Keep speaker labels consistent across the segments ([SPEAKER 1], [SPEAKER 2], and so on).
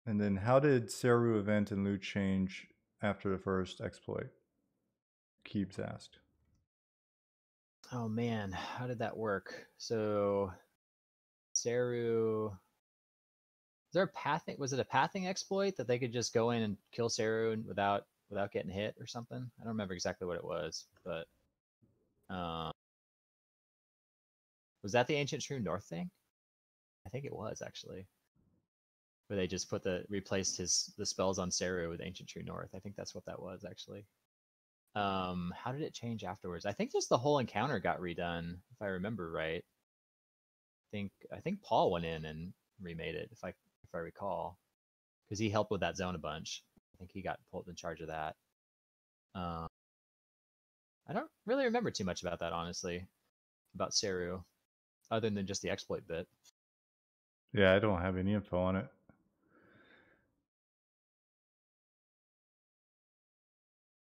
[SPEAKER 1] And then how did Seru event and loot change after the first exploit? Keebs asked.
[SPEAKER 2] Oh man, how did that work? So Seru, is there a pathing? Was it a pathing exploit that they could just go in and kill Seru without getting hit or something? I don't remember exactly what it was, but um, was that the Ancient True North thing? I think it was actually, where they just replaced the spells on Seru with Ancient True North. I think that's what that was actually. How did it change afterwards? I think just the whole encounter got redone, if I remember right. I think Paul went in and remade it, if I recall, because he helped with that zone a bunch. I think he got pulled in charge of that. Um, I don't really remember too much about that, honestly, about Seru, other than just the exploit bit.
[SPEAKER 1] Yeah, I don't have any info on it.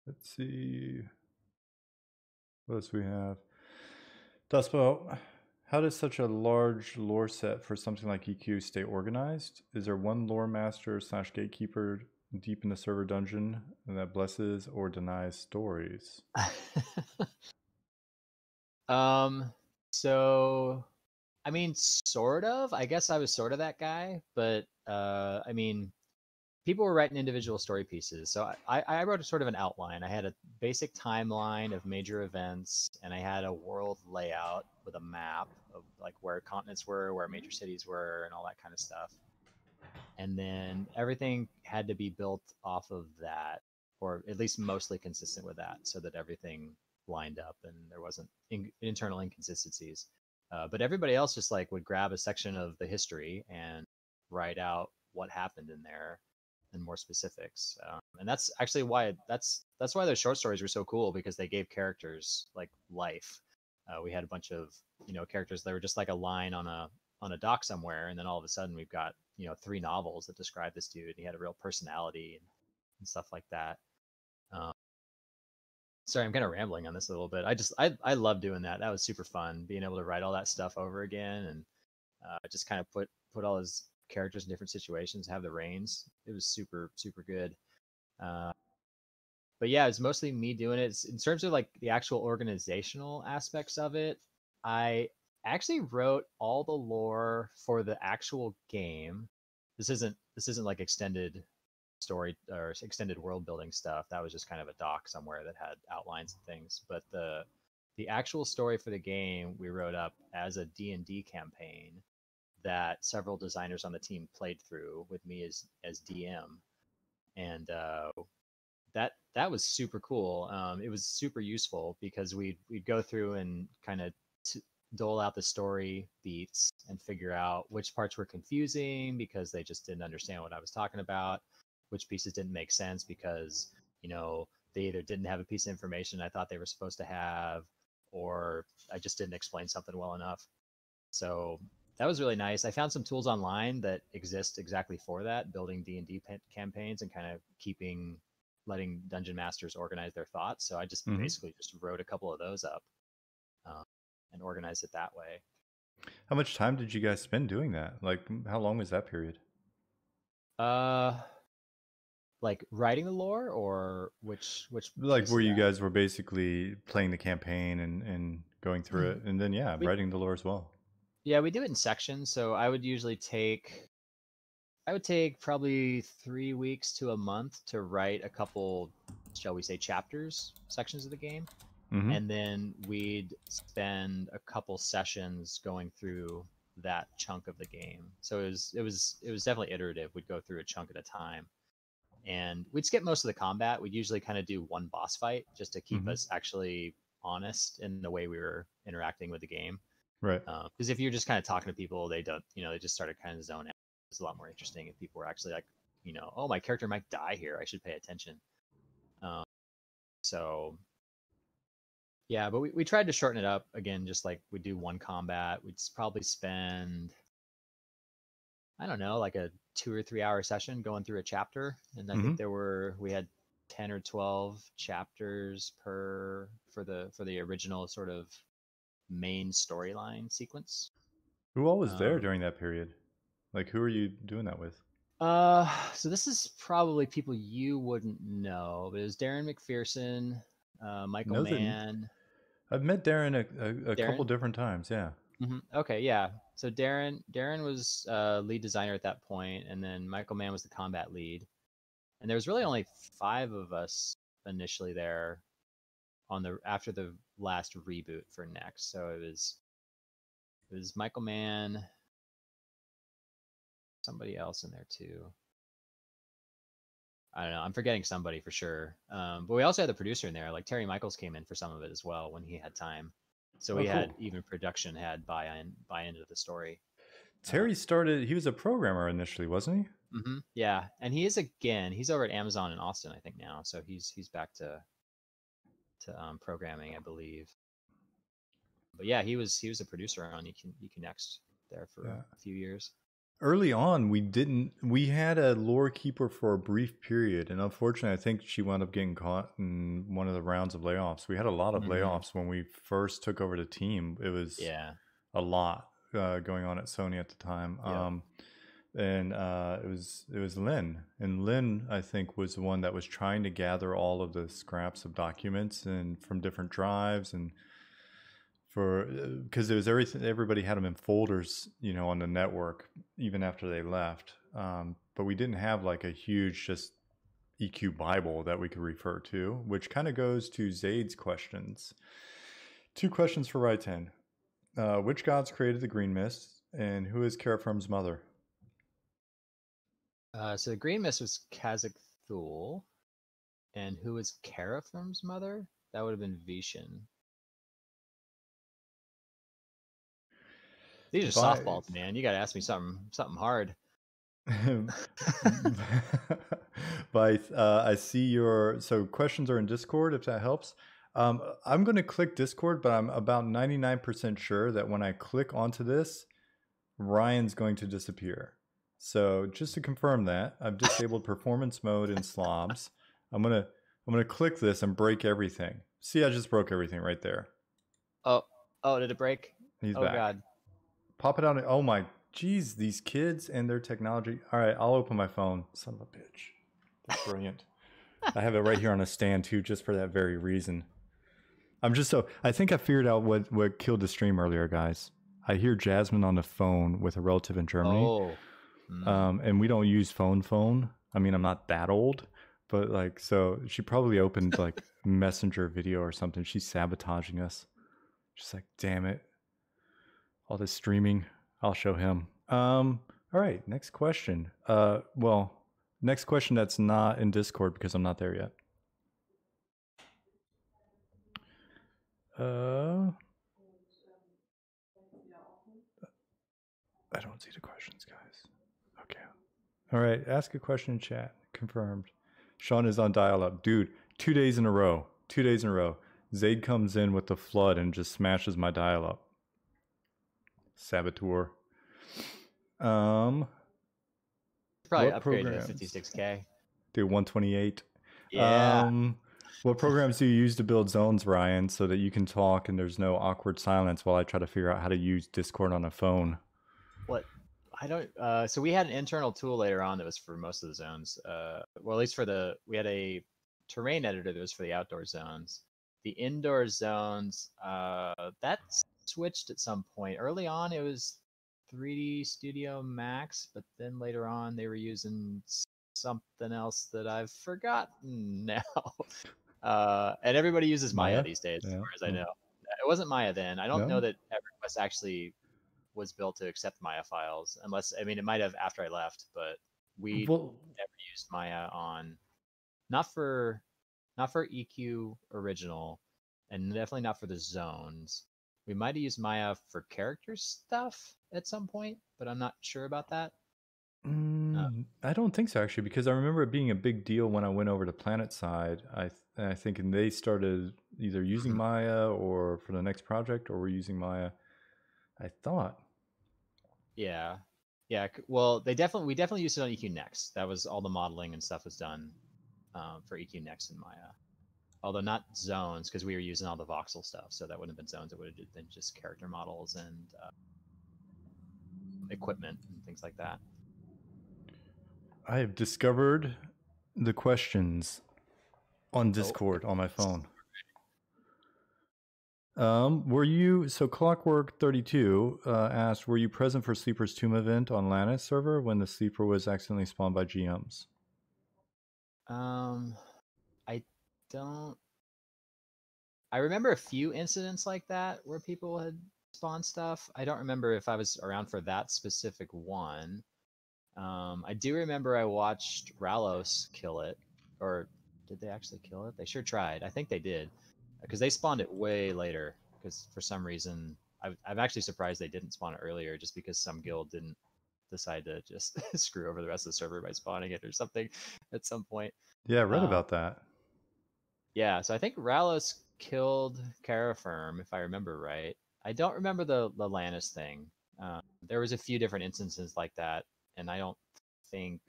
[SPEAKER 1] Let's see. What else we have? Dustbow, how does such a large lore set for something like EQ stay organized? Is there one lore master / gatekeeper deep in the server dungeon that blesses or denies stories?
[SPEAKER 2] um, so I mean, sort of. I guess I was sort of that guy, but I mean, people were writing individual story pieces. So I wrote a sort of an outline. I had a basic timeline of major events, and I had a world layout with a map of like where continents were, where major cities were, and all that kind of stuff. And then everything had to be built off of that, or at least mostly consistent with that, so that everything lined up and there wasn't internal inconsistencies. But everybody else just like would grab a section of the history and write out what happened in there and more specifics. And that's actually why that's why those short stories were so cool, because they gave characters like life. We had a bunch of characters that were just like a line on a dock somewhere, and then all of a sudden we've got 3 novels that describe this dude. He had a real personality and stuff like that. Um, Sorry, I'm kind of rambling on this a little bit. I love doing that. That was super fun, being able to write all that stuff over again and just kind of put all his characters in different situations, have the reins. It was super good. Uh, but yeah, it's mostly me doing it. In terms of like the actual organizational aspects of it, I actually wrote all the lore for the actual game. This isn't like extended story or extended world building stuff. That was just kind of a doc somewhere that had outlines and things. But the actual story for the game we wrote up as a D&D campaign that several designers on the team played through with me as DM, and that was super cool. It was super useful because we'd go through and kind of dole out the story beats and figure out which parts were confusing because they just didn't understand what I was talking about, which pieces didn't make sense because they either didn't have a piece of information I thought they were supposed to have, or I just didn't explain something well enough. So that was really nice. I found some tools online that exist exactly for that, building D&D campaigns and kind of letting dungeon masters organize their thoughts. So I just basically just wrote a couple of those up um, and organized it that way.
[SPEAKER 1] How much time did you guys spend doing that? Like, how long was that period?
[SPEAKER 2] Like writing the lore, or which
[SPEAKER 1] Like,
[SPEAKER 2] piece
[SPEAKER 1] where
[SPEAKER 2] of
[SPEAKER 1] you
[SPEAKER 2] that?
[SPEAKER 1] guys were basically playing the campaign and going through it, and then yeah,
[SPEAKER 2] we
[SPEAKER 1] writing the lore as well.
[SPEAKER 2] Yeah, we do it in sections. So I would take probably 3 weeks to a month to write a couple, shall we say, chapters, sections of the game.
[SPEAKER 1] Mm-hmm.
[SPEAKER 2] And then we'd spend a couple sessions going through that chunk of the game. So it was definitely iterative. We'd go through a chunk at a time, and we'd skip most of the combat. We'd usually kind of do one boss fight just to keep
[SPEAKER 1] Mm-hmm.
[SPEAKER 2] us actually honest in the way we were interacting with the game.
[SPEAKER 1] Right.
[SPEAKER 2] Because if you're just kind of talking to people, they don't, they just started kind of zone out. It's a lot more interesting if people were actually like, oh, my character might die here. I should pay attention. Um, so yeah, but we tried to shorten it up again, just like we do one combat. We'd probably spend, I don't know, like a 2 or 3 hour session going through a chapter. And I
[SPEAKER 1] Mm-hmm.
[SPEAKER 2] think we had 10 or 12 chapters for the original sort of main storyline sequence.
[SPEAKER 1] Who all was there
[SPEAKER 2] Um,
[SPEAKER 1] during that period? Like, who are you doing that with?
[SPEAKER 2] So this is probably people you wouldn't know, but it was Darren Mcpherson, Michael
[SPEAKER 1] Know that
[SPEAKER 2] Mann.
[SPEAKER 1] I've met Darren a couple
[SPEAKER 2] Darren?
[SPEAKER 1] different times. Yeah.
[SPEAKER 2] Okay, yeah. So Darren was lead designer at that point, and then Michael Mann was the combat lead. And there was really only 5 of us initially there after the last reboot for Next. So it was Michael Mann, somebody else in there too. I don't know. I'm forgetting somebody for sure. But we also had the producer in there. Like Terry Michaels came in for some of it as well when he had time. So we had even production had buy into the story.
[SPEAKER 1] Terry started. He was a programmer initially, wasn't he?
[SPEAKER 2] Yeah, and he is again. He's over at Amazon in Austin, I think now. So he's back to programming, I believe. But yeah, he was a producer on EQ Next there for a few years.
[SPEAKER 1] Early on, we had a lore keeper for a brief period, and unfortunately I think she wound up getting caught in one of the rounds of layoffs. We had a lot of layoffs when we first took over the team. It was a lot going on at Sony at the time. And it was Lynn, and Lynn I think was the one that was trying to gather all of the scraps of documents and from different drives, and because it was everybody had them in folders, you know, on the network even after they left. But we didn't have like a huge just EQ Bible that we could refer to, which kind of goes to Zaid's questions. 2 questions for Raiten. Which gods created the Green Mist, and who is Carafirm's mother?
[SPEAKER 2] So the Green Mist was Kazakh Thul, and who is Carafirm's mother? That would have been Vishen. These are softballs, man. You got to ask me something hard.
[SPEAKER 1] But I see your questions are in Discord, if that helps. I'm going to click Discord, but I'm about 99% sure that when I click onto this, Ryan's going to disappear. So just to confirm that, I've disabled performance mode in slobs. I'm gonna click this and break everything. See, I just broke everything right there.
[SPEAKER 2] Oh, did it break?
[SPEAKER 1] He's back.
[SPEAKER 2] God.
[SPEAKER 1] Pop it out. Oh my, geez, these kids and their technology. All right, I'll open my phone. Son of a bitch. That's brilliant. I have it right here on a stand too, just for that very reason. I think I figured out what killed the stream earlier, guys. I hear Jasmine on the phone with a relative in Germany. And we don't use phone. I mean, I'm not that old, but like, so she probably opened like Messenger video or something. She's sabotaging us. She's like, damn it. All this streaming, I'll show him. All right, next question. Next question that's not in Discord because I'm not there yet. I don't see the questions, guys. Okay. All right, ask a question in chat. Confirmed. Sean is on dial-up. Dude, 2 days in a row. 2 days in a row. Zaid comes in with the flood and just smashes my dial-up. Saboteur.
[SPEAKER 2] Probably upgraded to 56K.
[SPEAKER 1] Dude, 128.
[SPEAKER 2] Yeah.
[SPEAKER 1] What programs do you use to build zones, Ryan, so that you can talk and there's no awkward silence while I try to figure out how to use Discord on a phone?
[SPEAKER 2] What? I don't. So we had an internal tool later on that was for most of the zones. Well, at least we had a terrain editor that was for the outdoor zones. The indoor zones, that switched at some point. Early on, it was 3D Studio Max, but then later on they were using something else that I've forgotten now. And everybody uses Maya these days, as far as I know. It wasn't Maya then. I don't know that EverQuest actually was built to accept Maya files, unless, I mean, it might have after I left, but we never used Maya on, not for EQ original, and definitely not for the zones. We might have used Maya for character stuff at some point, but I'm not sure about that.
[SPEAKER 1] I don't think so, actually, because I remember it being a big deal when I went over to PlanetSide. I think, and they started either using Maya or for the next project, or we're using Maya, I thought.
[SPEAKER 2] Yeah. Well, we definitely used it on EQ Next. That was all the modeling and stuff was done for EQ Next in Maya. Although not zones, because we were using all the voxel stuff, so that wouldn't have been zones. It would have been just character models and equipment and things like that.
[SPEAKER 1] I have discovered the questions on
[SPEAKER 2] Oh,
[SPEAKER 1] Discord on my phone. Were you, so Clockwork 32 asked, were you present for Sleeper's Tomb event on Lannis server when the Sleeper was accidentally spawned by GMs?
[SPEAKER 2] I don't. I remember a few incidents like that where people had spawned stuff. I don't remember if I was around for that specific one. I do remember I watched Ralos kill it, or did they actually kill it? They sure tried. I think they did, because they spawned it way later. Because for some reason, I'm actually surprised they didn't spawn it earlier, just because some guild didn't decide to just screw over the rest of the server by spawning it or something at some point.
[SPEAKER 1] Yeah, I read about that.
[SPEAKER 2] Yeah, so I think Ralos killed Carafirm, if I remember right. I don't remember the Lannis thing. There was a few different instances like that, and I don't think.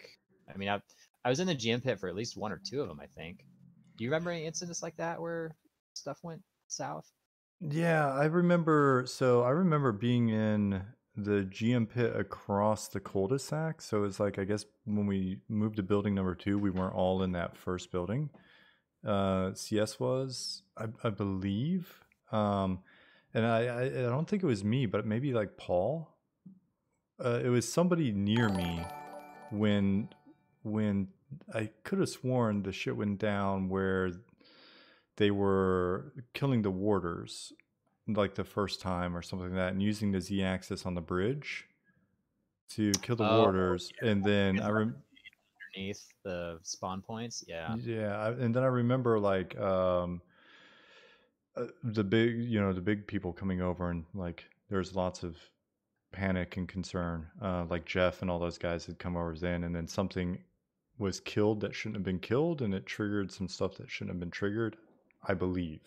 [SPEAKER 2] I mean, I was in the GM pit for at least one or two of them, I think. Do you remember any incidents like that where stuff went south?
[SPEAKER 1] Yeah, I remember. So I remember being in the GM pit across the cul-de-sac. So it's like, I guess when we moved to building number 2, we weren't all in that first building. CS was, I believe. And I don't think it was me, but maybe like Paul. It was somebody near me when I could have sworn the shit went down where they were killing the warders like the first time or something like that, and using the Z-axis on the bridge to kill the warders.
[SPEAKER 2] Yeah,
[SPEAKER 1] And then
[SPEAKER 2] underneath the spawn points. Yeah.
[SPEAKER 1] and then I remember like the big people coming over, and like there's lots of panic and concern. Like Jeff and all those guys had come over then, and then something was killed that shouldn't have been killed, and it triggered some stuff that shouldn't have been triggered, I believe.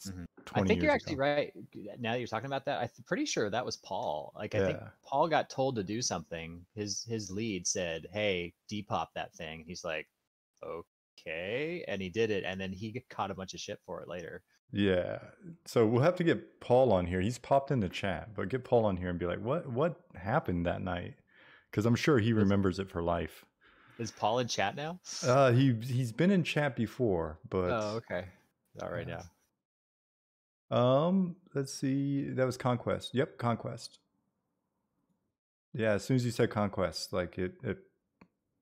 [SPEAKER 2] Mm-hmm.
[SPEAKER 1] 20
[SPEAKER 2] I think
[SPEAKER 1] years
[SPEAKER 2] you're actually
[SPEAKER 1] ago.
[SPEAKER 2] right. Now that you're talking about that, I'm pretty sure that was Paul. Like, I think
[SPEAKER 1] Yeah.
[SPEAKER 2] Paul got told to do something. His lead said, "Hey, depop that thing." He's like, "Okay," and he did it, and then he caught a bunch of shit for it later.
[SPEAKER 1] Yeah. So we'll have to get Paul on here. He's popped in the chat, but get Paul on here and be like, what happened that night? Because I'm sure he remembers it for life.
[SPEAKER 2] Is Paul in chat now?
[SPEAKER 1] He's been in chat before, but
[SPEAKER 2] Oh, okay. All right now.
[SPEAKER 1] let's see. That was Conquest. Yep, Conquest. Yeah, as soon as you said Conquest, like it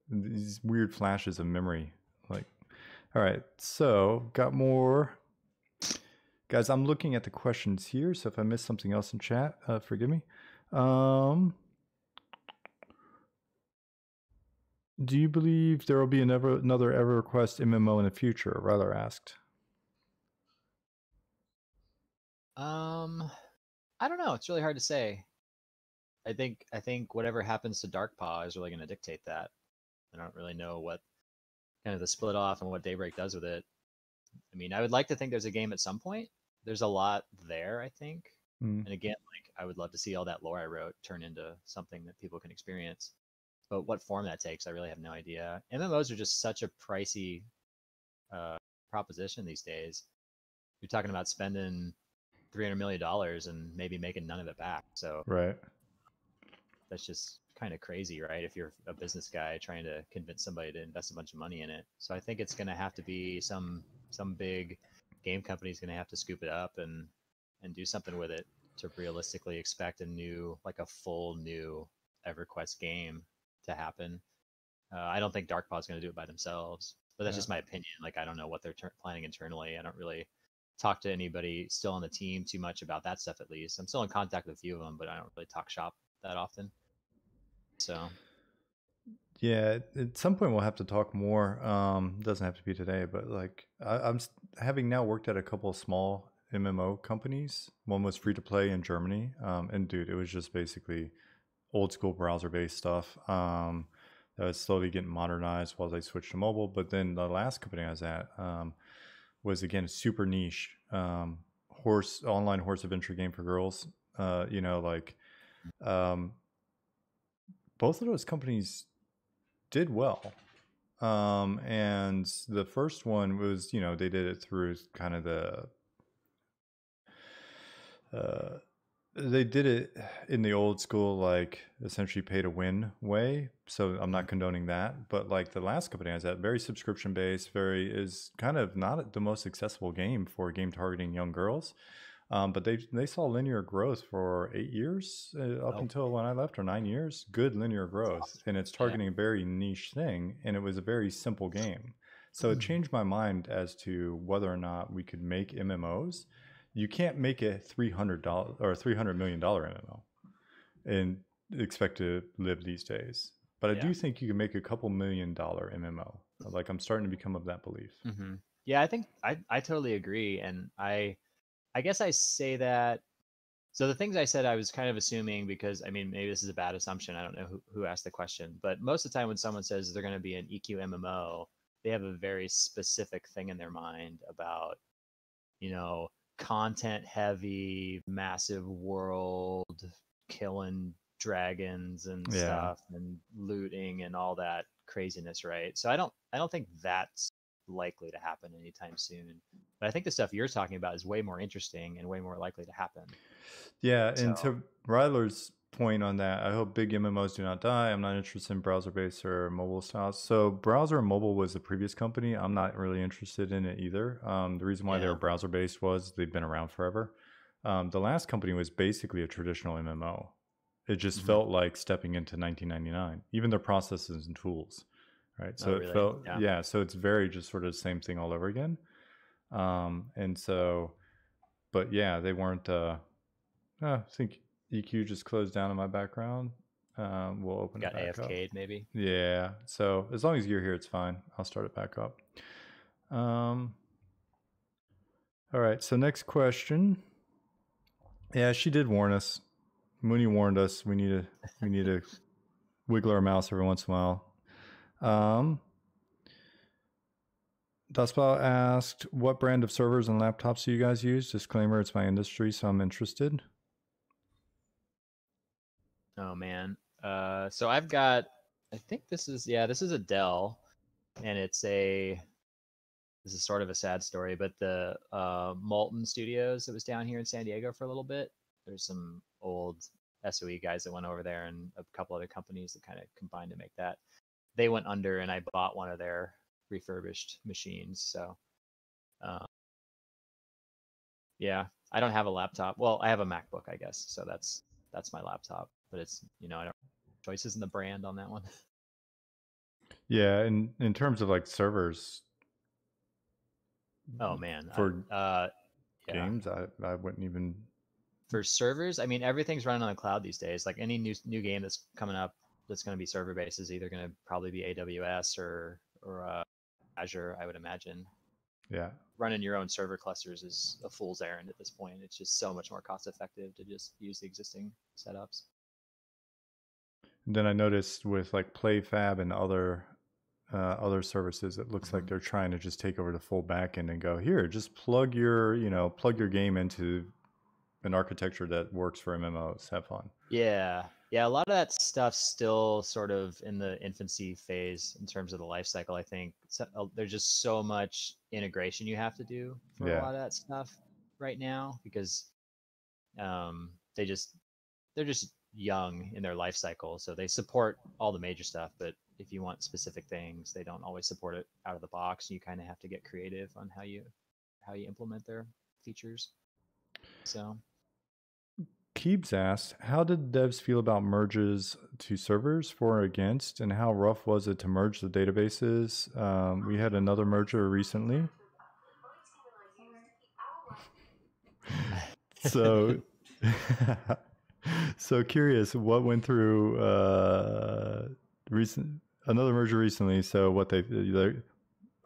[SPEAKER 1] these weird flashes of memory. Like, all right, so got more. Guys, I'm looking at the questions here, so if I missed something else in chat, forgive me. Do you believe there will be another Ever Request MMO in the future? Rather asked.
[SPEAKER 2] I don't know. It's really hard to say. I think whatever happens to Darkpaw is really going to dictate that. I don't really know what kind of the split off and what Daybreak does with it. I mean, I would like to think there's a game at some point. There's a lot there, I think. And again, like, I would love to see all that lore I wrote turn into something that people can experience. But what form that takes, I really have no idea. MMOs are just such a pricey proposition these days. You're talking about spending $300 million and maybe making none of it back. So
[SPEAKER 1] Right.
[SPEAKER 2] that's just kind of crazy, right? If you're a business guy trying to convince somebody to invest a bunch of money in it. So I think it's going to have to be some big game company is going to have to scoop it up and do something with it to realistically expect a full new EverQuest game to happen. I don't think Darkpaw is going to do it by themselves, but that's just my opinion. Like, I don't know what they're planning internally. I don't really talk to anybody still on the team too much about that stuff. At least I'm still in contact with a few of them, but I don't really talk shop that often. So
[SPEAKER 1] Yeah, at some point we'll have to talk more. Doesn't have to be today, but like I'm having now worked at a couple of small MMO companies. One was free to play in Germany, and dude, it was just basically old school browser based stuff. That was slowly getting modernized while they switched to mobile. But then the last company I was at was again super niche, online horse adventure game for girls. Um, both of those companies did well. And the first one was, they did it through kind of the They did it in the old school, like essentially pay to win way. So I'm not condoning that, but like the last company I was at, very subscription based, very is kind of not the most accessible game for a game targeting young girls. But they saw linear growth for 8 years up
[SPEAKER 2] Oh,
[SPEAKER 1] until when I left, or 9 years. Good linear growth,
[SPEAKER 2] awesome.
[SPEAKER 1] and it's
[SPEAKER 2] Yeah.
[SPEAKER 1] targeting a very niche thing, and it was a very simple game. So it changed my mind as to whether or not we could make MMOs. You can't make a $300 or $300 million MMO and expect to live these days. But I
[SPEAKER 2] Yeah.
[SPEAKER 1] do think you can make a couple $1 million MMO. Like I'm starting to become of that belief.
[SPEAKER 2] Yeah, I think I totally agree, and I guess I say that. So the things I said, I was kind of assuming because I mean maybe this is a bad assumption. I don't know who asked the question, but most of the time when someone says they're going to be an EQ MMO, they have a very specific thing in their mind about, you know, content heavy, massive world, killing dragons and
[SPEAKER 1] Yeah.
[SPEAKER 2] stuff and looting and all that craziness, right? So I don't think that's likely to happen anytime soon. But I think the stuff you're talking about is way more interesting and way more likely to happen.
[SPEAKER 1] Yeah,
[SPEAKER 2] So
[SPEAKER 1] and to Ryler's point on that, I hope big MMOs do not die. I'm not interested in browser-based or mobile styles. So browser and mobile was the previous company. I'm not really interested in it either. The reason why they were
[SPEAKER 2] yeah.
[SPEAKER 1] browser-based was they've been around forever. The last company was basically a traditional MMO. It just
[SPEAKER 2] Hmm.
[SPEAKER 1] felt like stepping into 1999, even their processes and tools, right?
[SPEAKER 2] Oh
[SPEAKER 1] So it
[SPEAKER 2] really?
[SPEAKER 1] felt,
[SPEAKER 2] Yeah.
[SPEAKER 1] yeah, so it's very just sort of the same thing all over again. And so, but yeah, they weren't, I think EQ just closed down in my background. We'll open it
[SPEAKER 2] Got
[SPEAKER 1] back up.
[SPEAKER 2] AFK'd maybe.
[SPEAKER 1] Yeah. So as long as you're here, it's fine. I'll start it back up. Um, all right. So next question. Yeah, she did warn us. Mooney warned us. We need to wiggle our mouse every once in a while. Dustball asked, "What brand of servers and laptops do you guys use?" Disclaimer: it's my industry, so I'm interested.
[SPEAKER 2] Oh man. So I've got. I think this is a Dell, and it's a. This is sort of a sad story, but the Molten Studios that was down here in San Diego for a little bit. There's some old SOE guys that went over there, and a couple other companies that kind of combined to make that. They went under, and I bought one of their refurbished machines. So, uh, yeah, I don't have a laptop. Well, I have a MacBook, I guess. So that's my laptop, but it's I don't choices in the brand on that one.
[SPEAKER 1] Yeah, in terms of like servers
[SPEAKER 2] Oh man,
[SPEAKER 1] for
[SPEAKER 2] yeah.
[SPEAKER 1] games, I wouldn't even.
[SPEAKER 2] For servers, I mean everything's running on the cloud these days. Like any new game that's coming up that's going to be server based is either going to probably be AWS or Azure, I would imagine.
[SPEAKER 1] Yeah.
[SPEAKER 2] Running your own server clusters is a fool's errand at this point. It's just so much more cost effective to just use the existing setups.
[SPEAKER 1] And then I noticed with like PlayFab and other services, it looks like
[SPEAKER 2] Mm-hmm.
[SPEAKER 1] they're trying to just take over the full backend and go, here, just plug your game into an architecture that works for MMOs. Have fun.
[SPEAKER 2] Yeah. Yeah, a lot of that stuff's still sort of in the infancy phase in terms of the life cycle, I think. There's just so much integration you have to do for a
[SPEAKER 1] Yeah.
[SPEAKER 2] lot of that stuff right now because um, they're just young in their life cycle, so they support all the major stuff, but if you want specific things, they don't always support it out of the box. You kind of have to get creative on how you implement their features. So
[SPEAKER 1] Keebs asked, how did devs feel about merges to servers for or against, and how rough was it to merge the databases? We had another merger recently. So, so curious, what went through recent another merger recently? So what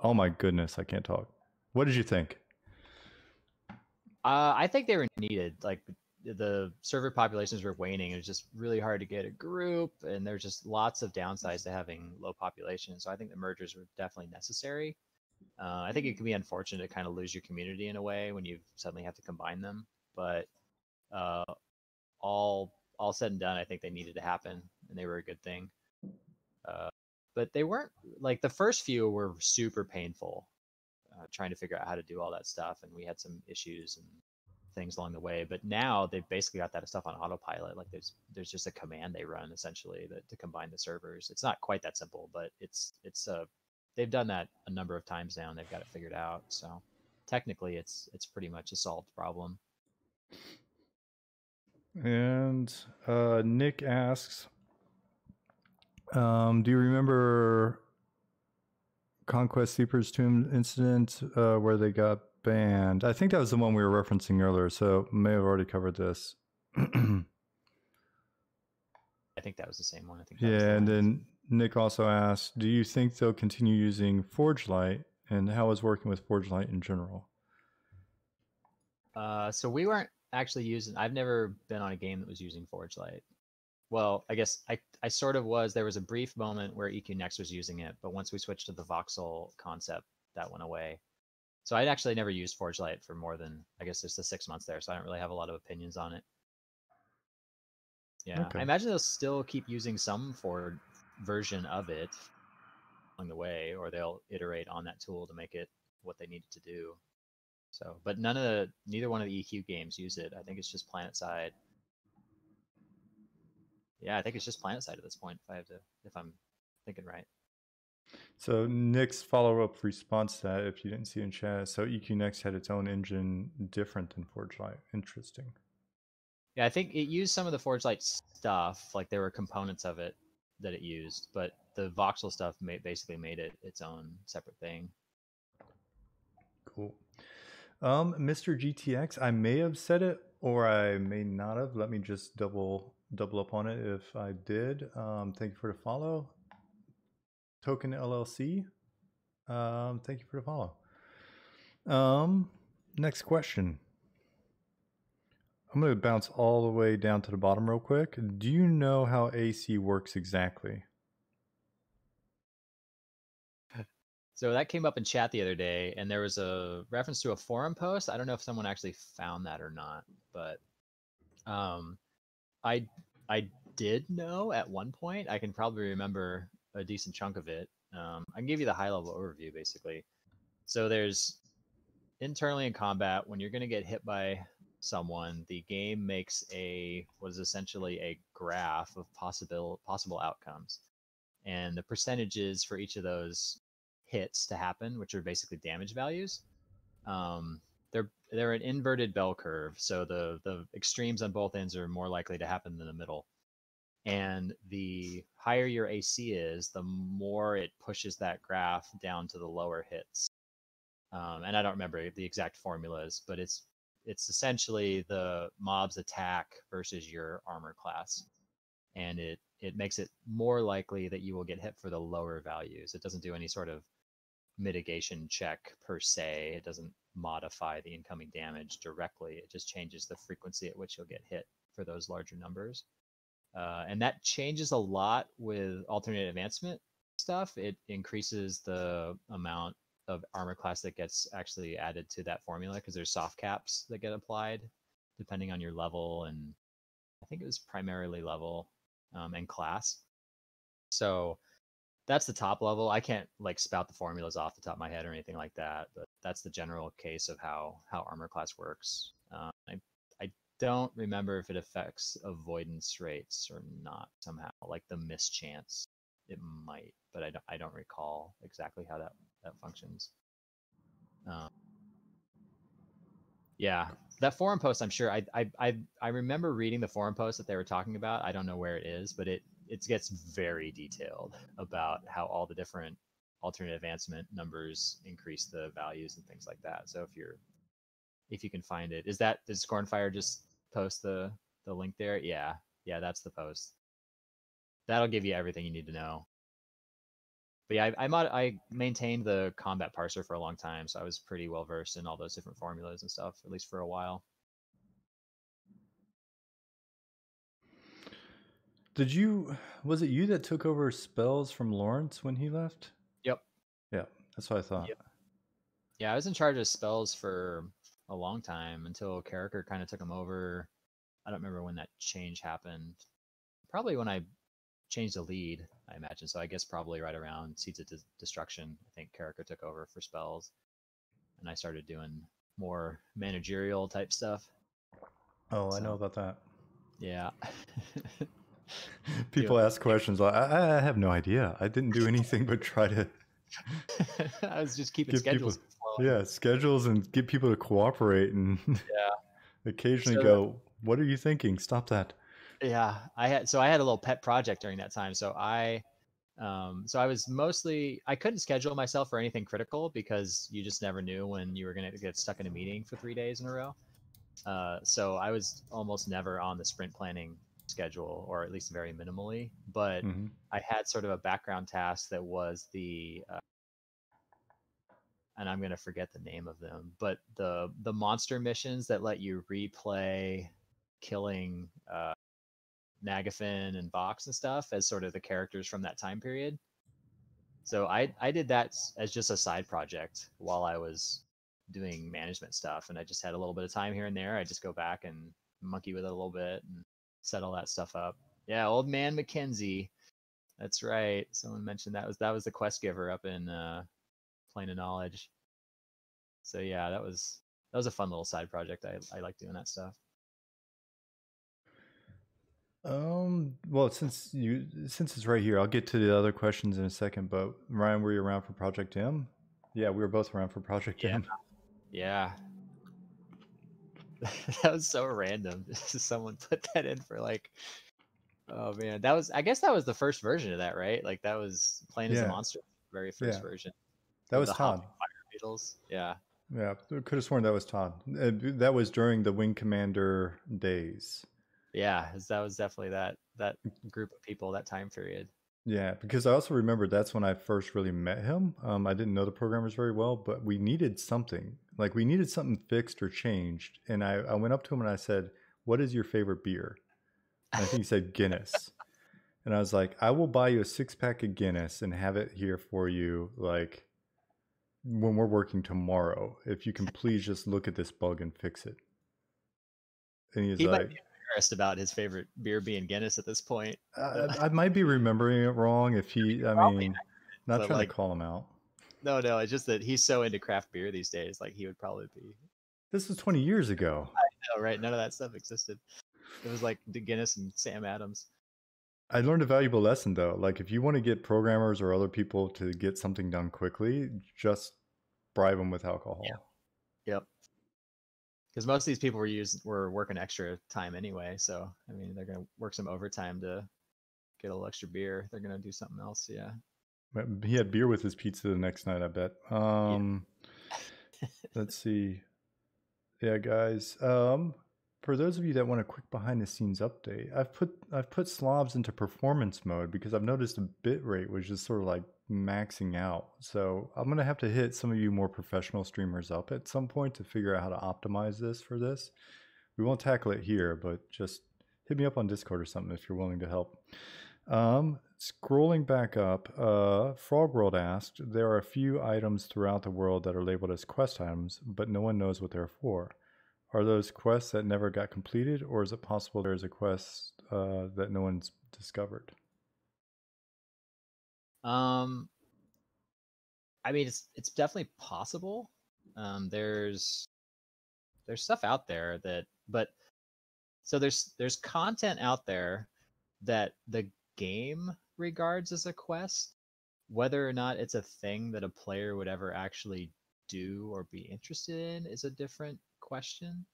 [SPEAKER 1] oh my goodness, I can't talk. What did you think?
[SPEAKER 2] I think they were needed. Like the server populations were waning. It was just really hard to get a group, and there's just lots of downsides to having low population. So I think the mergers were definitely necessary. I think it can be unfortunate to kind of lose your community in a way when you suddenly have to combine them. But uh, all said and done, I think they needed to happen, and they were a good thing. But they weren't like the first few were super painful, trying to figure out how to do all that stuff, and we had some issues, and things along the way. But now they've basically got that stuff on autopilot. Like there's just a command they run essentially to combine the servers. It's not quite that simple, but it's they've done that a number of times now and they've got it figured out. So technically it's pretty much a solved problem.
[SPEAKER 1] And Nick asks, do you remember Conquest Seeper's Tomb incident where they got banned? I think that was the one we were referencing earlier, so may have already covered this.
[SPEAKER 2] I think that was the same one. I think. That was
[SPEAKER 1] Yeah, and then Nick also asked, do you think they'll continue using ForgeLight, and how is working with ForgeLight in general?
[SPEAKER 2] So we weren't actually using. I've never been on a game that was using ForgeLight. Well, I guess I sort of was. There was a brief moment where EQNext was using it, but once we switched to the voxel concept, that went away. So I'd actually never used ForgeLight for more than, I guess, just the 6 months there. So I don't really have a lot of opinions on it. Yeah,
[SPEAKER 1] Okay.
[SPEAKER 2] I imagine they'll still keep using some version of it along the way, or they'll iterate on that tool to make it what they need it to do. So, but neither one of the EQ games use it. I think it's just PlanetSide. Yeah, I think it's just PlanetSide at this point. If I'm thinking right.
[SPEAKER 1] So Nick's follow-up response to that, if you didn't see in chat, so EQNext had its own engine different than ForgeLight. Interesting.
[SPEAKER 2] Yeah, I think it used some of the ForgeLight stuff, like there were components of it that it used, but the voxel stuff basically made it its own separate thing.
[SPEAKER 1] Cool. Mr. GTX, I may have said it or I may not have. Let me just double up on it if I did. Thank you for the follow. Token LLC, thank you for the follow. Next question. I'm going to bounce all the way down to the bottom real quick. Do you know how AC works exactly?
[SPEAKER 2] So that came up in chat the other day, and there was a reference to a forum post. I don't know if someone actually found that or not, but I did know at one point. I can probably remember a decent chunk of it. I can give you the high level overview basically. So there's internally in combat, when you're going to get hit by someone, the game makes what is essentially a graph of possible outcomes, and the percentages for each of those hits to happen, which are basically damage values. They're an inverted bell curve, so the extremes on both ends are more likely to happen than the middle. And the higher your AC is, the more it pushes that graph down to the lower hits. And I don't remember the exact formulas, but it's essentially the mob's attack versus your armor class, and it makes it more likely that you will get hit for the lower values. It doesn't do any sort of mitigation check per se. It doesn't modify the incoming damage directly. It just changes the frequency at which you'll get hit for those larger numbers. And that changes a lot with alternate advancement stuff. It increases the amount of armor class that gets actually added to that formula because there's soft caps that get applied depending on your level, and I think it was primarily level and class. So that's the top level. I can't like spout the formulas off the top of my head or anything like that, but that's the general case of how armor class works. I don't remember if it affects avoidance rates or not somehow, like the mischance. It might, but I don't recall exactly how that functions. Yeah, that forum post, I'm sure I remember reading the forum post that they were talking about. I don't know where it is, but it gets very detailed about how all the different alternate advancement numbers increase the values and things like that. So if you can find it, did Scornfire just post the link there? Yeah, that's the post. That'll give you everything you need to know. But yeah, I maintained the combat parser for a long time, so I was pretty well versed in all those different formulas and stuff, at least for a while.
[SPEAKER 1] Was it you that took over spells from Lawrence when he left?
[SPEAKER 2] Yep.
[SPEAKER 1] Yeah, that's what I thought.
[SPEAKER 2] Yep. Yeah, I was in charge of spells for a long time until Carricker kind of took them over. I don't remember when that change happened. Probably when I changed the lead, I imagine. So I guess probably right around Seeds of Destruction, I think Carricker took over for spells, and I started doing more managerial type stuff.
[SPEAKER 1] Oh, I
[SPEAKER 2] So
[SPEAKER 1] know about that.
[SPEAKER 2] yeah.
[SPEAKER 1] People ask questions like, I have no idea. I didn't do anything but try to
[SPEAKER 2] I was just keeping
[SPEAKER 1] give people,
[SPEAKER 2] schedules flowing.
[SPEAKER 1] schedules and get people to cooperate and
[SPEAKER 2] Yeah.
[SPEAKER 1] occasionally
[SPEAKER 2] So
[SPEAKER 1] go, what are you thinking? Stop that.
[SPEAKER 2] yeah, I had a little pet project during that time. So I was mostly, I couldn't schedule myself for anything critical because you just never knew when you were going to get stuck in a meeting for 3 days in a row. So I was almost never on the sprint planning schedule, or at least very minimally. But
[SPEAKER 1] Mm-hmm.
[SPEAKER 2] I had sort of a background task that was and I'm going to forget the name of them, but the monster missions that let you replay killing Nagafin and Vox and stuff as sort of the characters from that time period. So I did that as just a side project while I was doing management stuff, and I just had a little bit of time here and there. I just go back and monkey with it a little bit and set all that stuff up. Yeah, old man Mackenzie. That's right. Someone mentioned that was the quest giver up in Plane of Knowledge. So yeah, that was a fun little side project. I like doing that stuff.
[SPEAKER 1] Well, since it's right here, I'll get to the other questions in a second. But Ryan, were you around for Project M? Yeah, we were both around for Project
[SPEAKER 2] Yeah,
[SPEAKER 1] M.
[SPEAKER 2] yeah. That was so random. Someone put that in for like, oh man, that was, I guess that was the first version of that, right? Like that was Plain as a
[SPEAKER 1] Yeah,
[SPEAKER 2] Monster, very
[SPEAKER 1] yeah,
[SPEAKER 2] first version
[SPEAKER 1] that
[SPEAKER 2] with
[SPEAKER 1] was
[SPEAKER 2] the
[SPEAKER 1] Todd.
[SPEAKER 2] hopping fire beetles. Yeah,
[SPEAKER 1] Yeah, could have sworn that was Todd. That was during the Wing Commander days.
[SPEAKER 2] yeah, that was definitely that group of people, that time period.
[SPEAKER 1] Yeah, because I also remember that's when I first really met him. I didn't know the programmers very well, but we needed something. Like we needed something fixed or changed. And I went up to him and I said, "What is your favorite beer?" And I think he said Guinness. And I was like, "I will buy you a 6-pack of Guinness and have it here for you, like when we're working tomorrow. If you can please just look at this bug and fix it." And he's
[SPEAKER 2] He might
[SPEAKER 1] like,
[SPEAKER 2] be embarrassed about his favorite beer being Guinness at this point.
[SPEAKER 1] I might be remembering it wrong. If he, I
[SPEAKER 2] Probably,
[SPEAKER 1] mean, not
[SPEAKER 2] but
[SPEAKER 1] trying to
[SPEAKER 2] like,
[SPEAKER 1] call him out.
[SPEAKER 2] no, it's just that he's so into craft beer these days. Like he would probably be.
[SPEAKER 1] This was 20 years ago.
[SPEAKER 2] No, right? None of that stuff existed. It was like Guinness and Sam Adams.
[SPEAKER 1] I learned a valuable lesson though. Like if you want to get programmers or other people to get something done quickly, just bribe them with alcohol.
[SPEAKER 2] Yep. Because most of these people were working extra time anyway. So I mean, they're gonna work some overtime to get a little extra beer. They're gonna do something else. Yeah.
[SPEAKER 1] He had beer with his pizza the next night, I bet.
[SPEAKER 2] Yeah.
[SPEAKER 1] Let's see. Yeah, guys. For those of you that want a quick behind the scenes update, I've put slobs into performance mode because I've noticed the bit rate was just sort of like maxing out. So I'm gonna have to hit some of you more professional streamers up at some point to figure out how to optimize this for this. We won't tackle it here, but just hit me up on Discord or something if you're willing to help. Scrolling back up, Frog World asked, there are a few items throughout the world that are labeled as quest items, but no one knows what they're for. Are those quests that never got completed, or is it possible there's a quest that no one's discovered?
[SPEAKER 2] I mean, it's definitely possible. There's stuff out there that, but so there's content out there that the game regards as a quest. Whether or not it's a thing that a player would ever actually do or be interested in is a different question.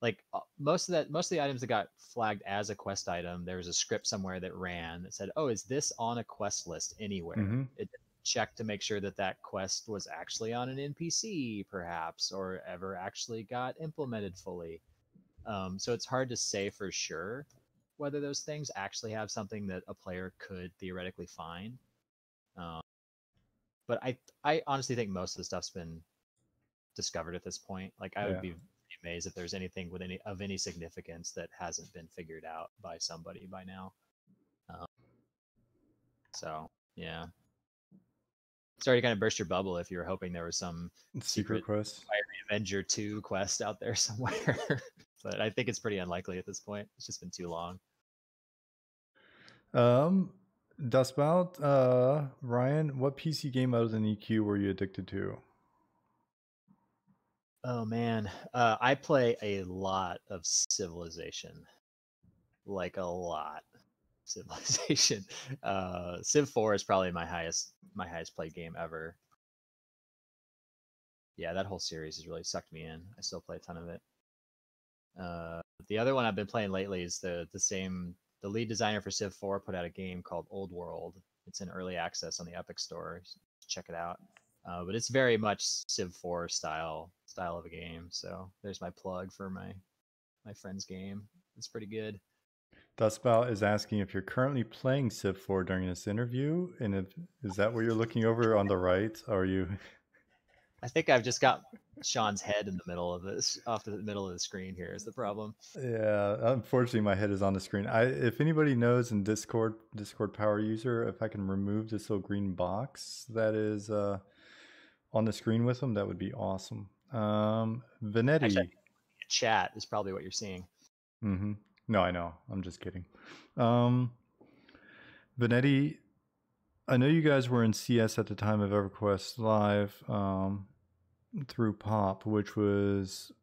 [SPEAKER 2] Like most of the items that got flagged as a quest item, there was a script somewhere that ran that said, "Oh, is this on a quest list anywhere?"
[SPEAKER 1] Mm-hmm.
[SPEAKER 2] It checked to make sure that that quest was actually on an NPC, perhaps, or ever actually got implemented fully. So it's hard to say for sure whether those things actually have something that a player could theoretically find. Um, but I honestly think most of the stuff's been discovered at this point. Like I would
[SPEAKER 1] Yeah.
[SPEAKER 2] be amazed if there's anything with any significance that hasn't been figured out by somebody by now. Um, so yeah, sorry to kind of burst your bubble if you were hoping there was some
[SPEAKER 1] Secret
[SPEAKER 2] secret
[SPEAKER 1] quest.
[SPEAKER 2] Fiery Avenger 2 quest out there somewhere. But I think it's pretty unlikely at this point. It's just been too long.
[SPEAKER 1] Das about Ryan, what PC game other than EQ were you addicted to?
[SPEAKER 2] Oh man, I play a lot of Civilization, like a lot. Civilization. Civ 4 is probably my highest played game ever. Yeah, that whole series has really sucked me in. I still play a ton of it. The other one I've been playing lately is the lead designer for Civ 4 put out a game called Old World. It's in early access on the Epic Store. Check it out. But it's very much Civ 4 style of a game. So there's my plug for my friend's game. It's pretty good.
[SPEAKER 1] Dustbout is asking if you're currently playing Civ 4 during this interview, and if is that what you're looking over on the right? Are you?
[SPEAKER 2] I think I've just got Sean's head in the middle of this, off the middle of the screen here is the problem.
[SPEAKER 1] Yeah, unfortunately, my head is on the screen. If anybody knows in Discord power user, if I can remove this little green box that is on the screen with them, that would be awesome. Venetti.
[SPEAKER 2] Actually, chat is probably what you're seeing.
[SPEAKER 1] Mm-hmm. No, I know. I'm just kidding. Venetti, I know you guys were in CS at the time of EverQuest Live through POP, which was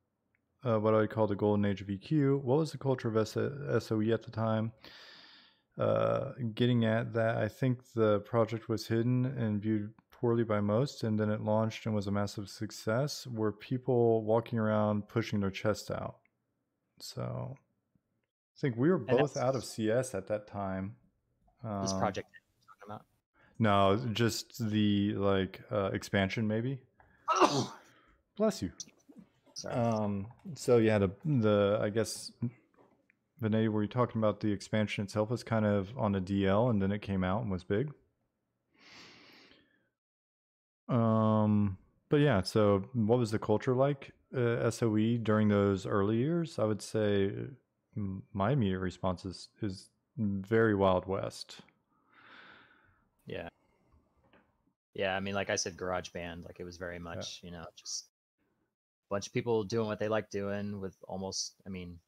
[SPEAKER 1] what I would call the golden age of EQ. What was the culture of SOE at the time? Getting at that, I think the project was hidden and viewed poorly by most, and then it launched and was a massive success. Were people walking around pushing their chests out? So I think we were both out of CS at that time.
[SPEAKER 2] This project you're talking about?
[SPEAKER 1] No, just the expansion, maybe. Bless you.
[SPEAKER 2] Sorry.
[SPEAKER 1] So yeah, the I guess, Vinay, were you talking about the expansion itself was kind of on a DL and then it came out and was big? But yeah, so what was the culture like SOE during those early years? I would say my immediate response is very Wild West.
[SPEAKER 2] Yeah. Yeah, I mean, like I said, garage band, like it was very much, you know, just a bunch of people doing what they like doing with almost, I mean,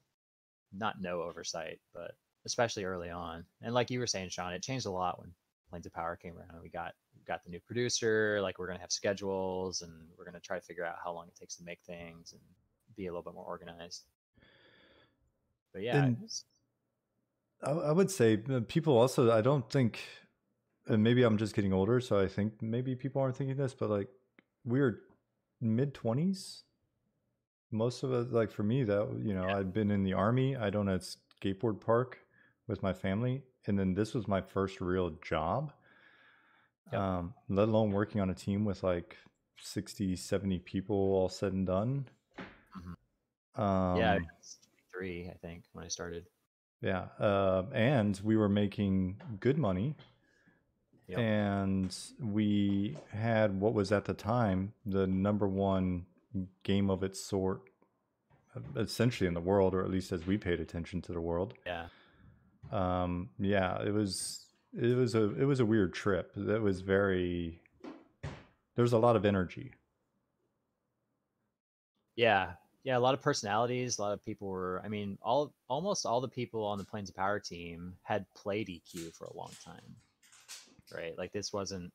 [SPEAKER 2] not no oversight, but especially early on. And like you were saying, Sean, it changed a lot when Planes of Power came around. We got the new producer, like we're gonna have schedules and we're gonna try to figure out how long it takes to make things and be a little bit more organized. But yeah,
[SPEAKER 1] I would say people also, I don't think, and maybe I'm just getting older, so I think maybe people aren't thinking this, but like we're mid-20s. Most of it, like for me, that, you know, I'd been in the Army, I'd owned a skateboard park with my family, and then this was my first real job. Let alone working on a team with like 60, 70 people all said and done.
[SPEAKER 2] Yeah, I was 23, I think, when I started.
[SPEAKER 1] Yeah. And we were making good money.
[SPEAKER 2] Yep.
[SPEAKER 1] And we had what was at the time the #1 game of its sort essentially in the world, or at least as we paid attention to the world.
[SPEAKER 2] Yeah.
[SPEAKER 1] Yeah, it was a weird trip. That was very, there's a lot of energy.
[SPEAKER 2] Yeah. Yeah, a lot of personalities, a lot of people were, I mean, almost all the people on the Planes of Power team had played EQ for a long time. Right? Like this wasn't,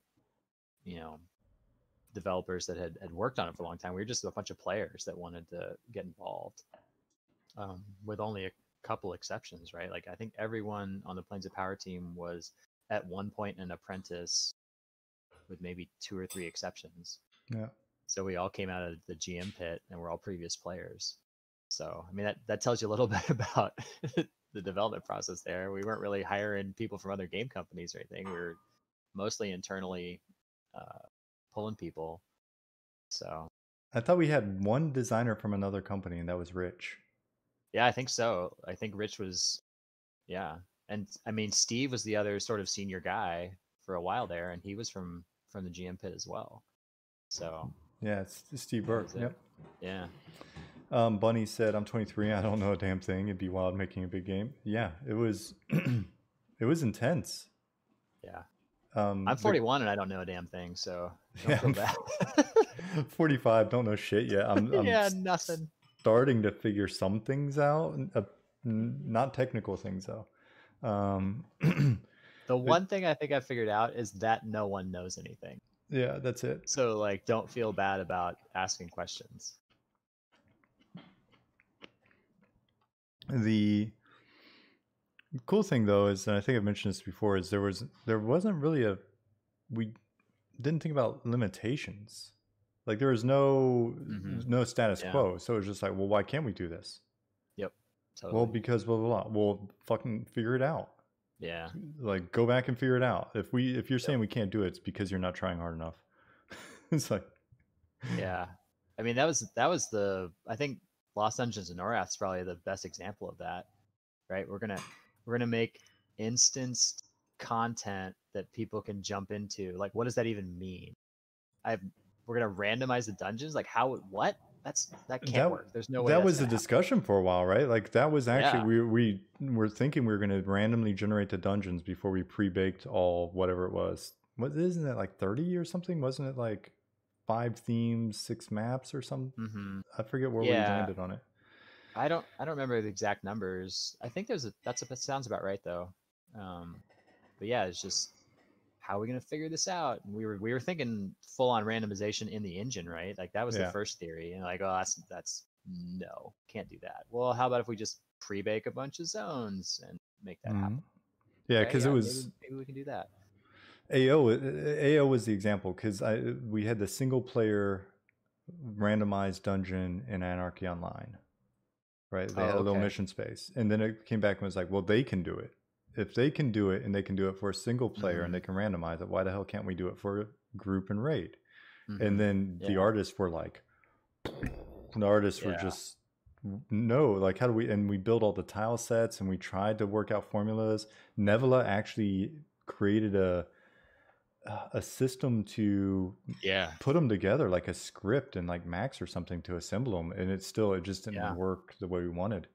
[SPEAKER 2] you know, developers that had worked on it for a long time. We were just a bunch of players that wanted to get involved, with only a couple exceptions, right? Like I think everyone on the Planes of Power team was at one point an apprentice, with maybe 2 or 3 exceptions.
[SPEAKER 1] Yeah.
[SPEAKER 2] So we all came out of the GM pit and we're all previous players. So I mean that tells you a little bit about the development process there. We weren't really hiring people from other game companies or anything. We were mostly internally pulling people. So
[SPEAKER 1] I thought we had one designer from another company, and that was Rich.
[SPEAKER 2] yeah, I think so. I think Rich was, yeah, and I mean Steve was the other sort of senior guy for a while there, and he was from the GM pit as well. So
[SPEAKER 1] yeah, it's Steve Burke. Yep.
[SPEAKER 2] Yeah.
[SPEAKER 1] Bunny said, "I'm 23. I don't know a damn thing. It'd be wild making a big game." Yeah, it was. It was intense.
[SPEAKER 2] Yeah. I'm 41 and I don't know a damn thing, so don't feel bad.
[SPEAKER 1] 45, don't know shit yet. I'm
[SPEAKER 2] yeah, nothing.
[SPEAKER 1] Starting to figure some things out, not technical things though.
[SPEAKER 2] The one thing I think I figured out is that no one knows anything.
[SPEAKER 1] Yeah, that's it.
[SPEAKER 2] So like, don't feel bad about asking questions.
[SPEAKER 1] The cool thing though is, and I think I've mentioned this before, is there wasn't really we didn't think about limitations. Like there was no status quo, so it was just like, well, why can't we do this?
[SPEAKER 2] Yep. Totally.
[SPEAKER 1] Well, because blah blah blah. Well, fucking figure it out.
[SPEAKER 2] Yeah.
[SPEAKER 1] Like go back and figure it out. If you're saying we can't do it, it's because you're not trying hard enough. It's like,
[SPEAKER 2] yeah. I mean, that was I think Lost Dungeons and Norath is probably the best example of that, right? We're gonna make instanced content that people can jump into. Like, what does that even mean? We're gonna randomize the dungeons. Like, what? That can't work. There's no way.
[SPEAKER 1] That was a discussion for a while, right? Like that was actually we were thinking we were going to randomly generate the dungeons before we pre-baked all whatever it was. What isn't it like 30 or something? Wasn't it like 5 themes, 6 maps or something? I forget where we landed on it.
[SPEAKER 2] I don't remember the exact numbers. I think that sounds about right though. But yeah, it's just how are we going to figure this out? And we were thinking full on randomization in the engine, right? Like that was the first theory, and like, oh, that's no, can't do that. Well, how about if we just pre-bake a bunch of zones and make that happen?
[SPEAKER 1] Yeah, because it was
[SPEAKER 2] maybe we can do that.
[SPEAKER 1] AO was the example because we had the single player randomized dungeon in Anarchy Online, right? They had a little mission space, and then it came back and was like, well, they can do it. If they can do it and they can do it for a single player and they can randomize it, why the hell can't we do it for a group and raid? And then the artists were like, were just, no, like how do we, and we built all the tile sets and we tried to work out formulas. Nevela actually created a system to put them together, like a script and like Max or something to assemble them. And it just didn't work the way we wanted.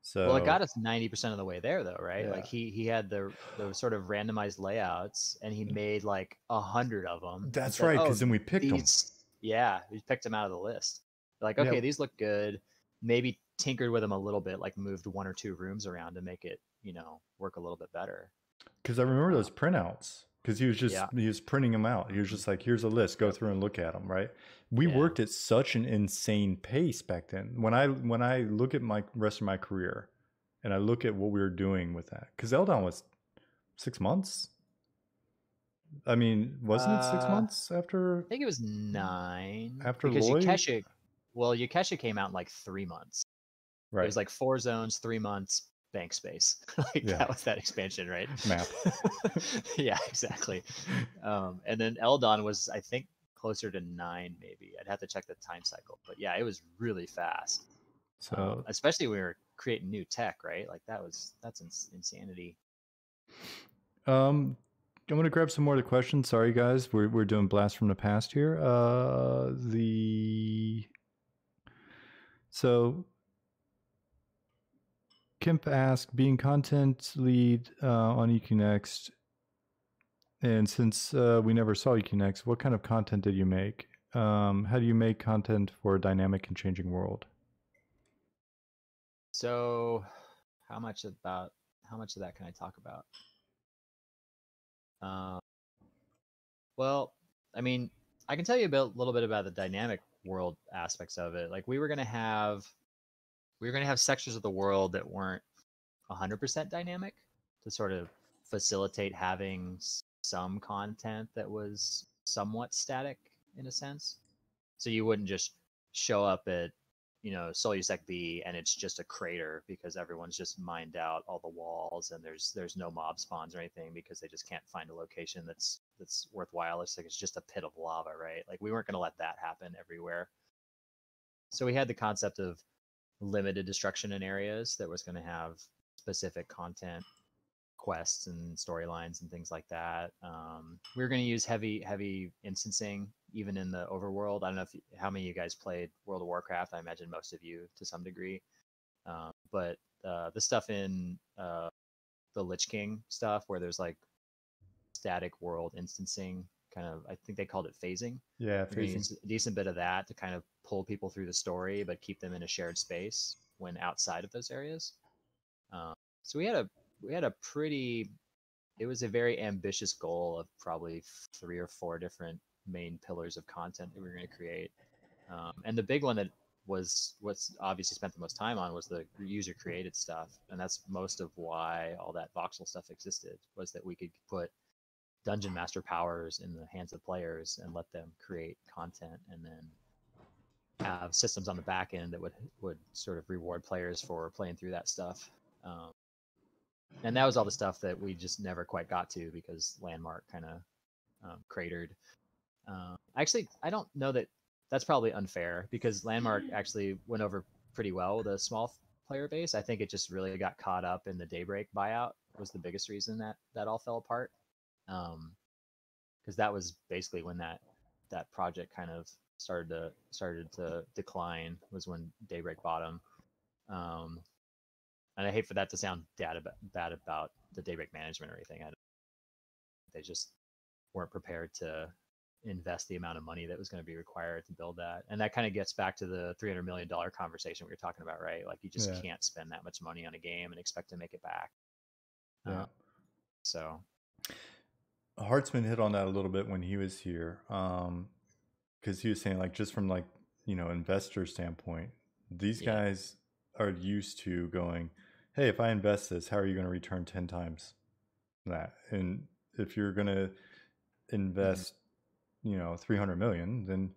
[SPEAKER 1] So,
[SPEAKER 2] well, it got us 90% of the way there, though, right? Yeah. Like he had the sort of randomized layouts, and he made like 100 of them.
[SPEAKER 1] That's right, because then we picked them.
[SPEAKER 2] Yeah, we picked them out of the list. Like, okay, these look good. Maybe tinkered with them a little bit, like moved 1 or 2 rooms around to make it, work a little bit better.
[SPEAKER 1] Because I remember those printouts. Because he was printing them out. He was just like, here's a list, go through and look at them, right? We worked at such an insane pace back then. When I look at my rest of my career and I look at what we were doing with that, because LDoN was 6 months. I mean, wasn't it 6 months after?
[SPEAKER 2] I think it was 9.
[SPEAKER 1] After
[SPEAKER 2] because
[SPEAKER 1] Lloyd?
[SPEAKER 2] Ykesha came out in like 3 months. Right. It was like 4 zones, 3 months. Bank space. That was that expansion, right?
[SPEAKER 1] Map.
[SPEAKER 2] Yeah, exactly. And then LDoN was, I think, closer to 9 maybe. I'd have to check the time cycle, but yeah, it was really fast. So especially when we were creating new tech, right? Like that's insanity.
[SPEAKER 1] I'm gonna grab some more of the questions. Sorry guys, we're doing blast from the past here. So Kemp asked, being content lead on EQNext, and since we never saw EQNext, what kind of content did you make? How do you make content for a dynamic and changing world?
[SPEAKER 2] So, how much of that can I talk about? Well, I mean, I can tell you a little bit about the dynamic world aspects of it. Like we were gonna have sections of the world that weren't 100% dynamic to sort of facilitate having some content that was somewhat static in a sense. So you wouldn't just show up at, Solusec B and it's just a crater because everyone's just mined out all the walls and there's no mob spawns or anything because they just can't find a location that's worthwhile. It's like it's just a pit of lava, right? Like we weren't going to let that happen everywhere. So we had the concept of limited destruction in areas that was going to have specific content, quests and storylines and things like that. We were going to use heavy instancing even in the overworld. I don't know how many of you guys played World of Warcraft. I imagine most of you to some degree. But the stuff in the Lich King stuff where there's like static world instancing, kind of, I think they called it phasing.
[SPEAKER 1] Yeah, phasing.
[SPEAKER 2] A decent bit of that to kind of pull people through the story, but keep them in a shared space when outside of those areas. So we had a pretty, it was a very ambitious goal of probably 3 or 4 different main pillars of content that we were going to create. And the big one that was what's obviously spent the most time on was the user created stuff, and that's most of why all that voxel stuff existed, was that we could put dungeon master powers in the hands of players and let them create content, and then have systems on the back end that would sort of reward players for playing through that stuff. And that was all the stuff that we just never quite got to because Landmark kind of cratered. Actually, I don't know that that's probably unfair, because Landmark actually went over pretty well with a small player base. I think it just really got caught up in the Daybreak buyout was the biggest reason that all fell apart. Because that was basically when that project kind of started to decline, was when Daybreak bought them. And I hate for that to sound bad about the Daybreak management or anything. They just weren't prepared to invest the amount of money that was going to be required to build that. And that kind of gets back to the $300 million conversation we were talking about, right? Like, you just can't spend that much money on a game and expect to make it back.
[SPEAKER 1] Yeah.
[SPEAKER 2] So
[SPEAKER 1] Hartzman hit on that a little bit when he was here, because he was saying, like, just from, like, you know, investor standpoint, these guys are used to going, hey, if I invest this, how are you going to return 10 times that? And if you're going to invest, you know, 300 million, then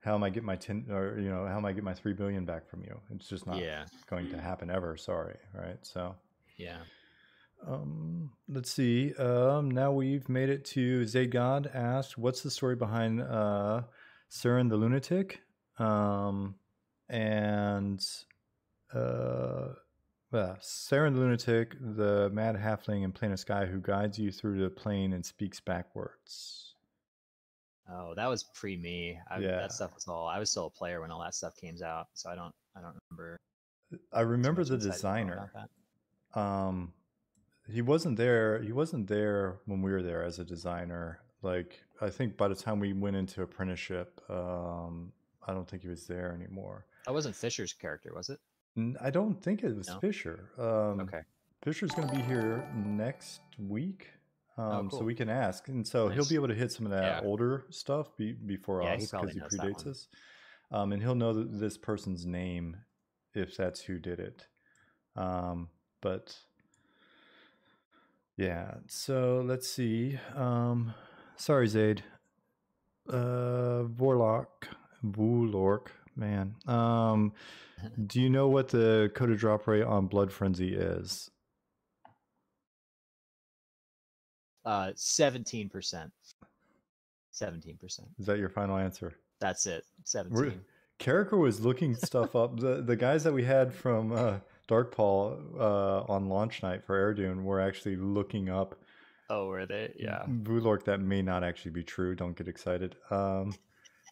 [SPEAKER 1] how am I get my 10, or, you know, how am I get my 3 billion back from you? It's just not going to happen ever. Sorry. Right. So, let's see. Now we've made it to Zaygod asked, what's the story behind Saren the Lunatic? Saren the Lunatic, the mad halfling in Plane of Sky who guides you through the plane and speaks backwards.
[SPEAKER 2] Oh, that was pre me. That stuff was all. I was still a player when all that stuff came out, so I don't remember.
[SPEAKER 1] I remember the designer. He wasn't there. He wasn't there when we were there as a designer. Like, I think by the time we went into apprenticeship, I don't think he was there anymore.
[SPEAKER 2] That wasn't Fisher's character, was it?
[SPEAKER 1] I don't think it was Fisher.
[SPEAKER 2] Okay.
[SPEAKER 1] Fisher's going to be here next week,
[SPEAKER 2] cool.
[SPEAKER 1] so we can ask. And so he'll be able to hit some of that older stuff before us, because he predates us. And he'll know this person's name if that's who did it. But yeah, so let's see. Sorry, Zaid. Vorlork, man. Do you know what the coded drop rate on Blood Frenzy is?
[SPEAKER 2] 17%. 17%.
[SPEAKER 1] Is that your final answer?
[SPEAKER 2] That's it. 17.
[SPEAKER 1] Carricker was looking stuff up. The guys that we had from Darkpaw on launch night for LDoN were actually looking up.
[SPEAKER 2] Oh, were they? Yeah.
[SPEAKER 1] Vorlork, that may not actually be true. Don't get excited.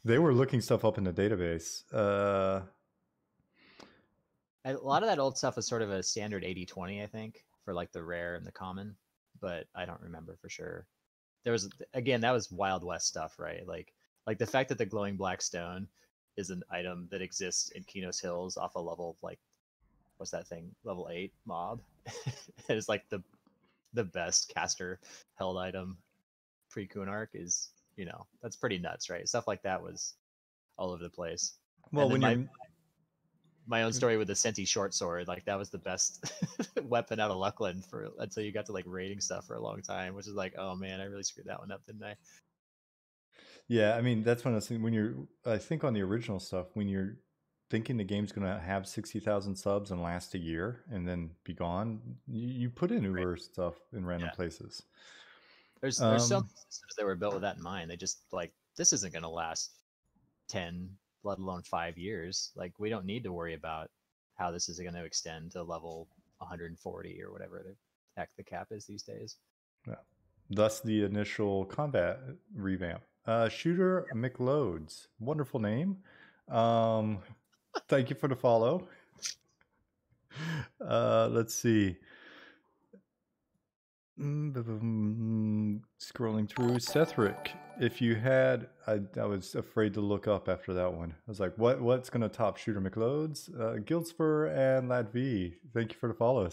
[SPEAKER 1] They were looking stuff up in the database.
[SPEAKER 2] A lot of that old stuff was sort of a standard 80-20, I think, for like the rare and the common, but I don't remember for sure. There was, again, that was Wild West stuff, right? Like the fact that the glowing black stone is an item that exists in Kinos Hills off a level of, like, what's that thing? Level 8 mob. It is like the best caster held item pre-Kunark is, you know, that's pretty nuts, right? Stuff like that was all over the place.
[SPEAKER 1] Well, when
[SPEAKER 2] my own story with the Senti short sword, like, that was the best weapon out of Luclin for until you got to, like, raiding stuff for a long time, which is like, oh man, I really screwed that one up, didn't I?
[SPEAKER 1] Yeah, I mean, that's when I was thinking, I think on the original stuff, when you're thinking the game's going to have 60,000 subs and last a year and then be gone, you put in Uber stuff in random places.
[SPEAKER 2] There's some systems that were built with that in mind. They just, like, this isn't going to last 10, let alone 5 years. Like, we don't need to worry about how this is going to extend to level 140 or whatever the heck the cap is these days.
[SPEAKER 1] Yeah. Thus the initial combat revamp. Shooter McLoads, wonderful name. Thank you for the follow. Let's see. Scrolling through. Sethric, if you had, I was afraid to look up after that one. I was like, what's going to top Shooter McLoads? Guildspur and Lad V, thank you for the follows.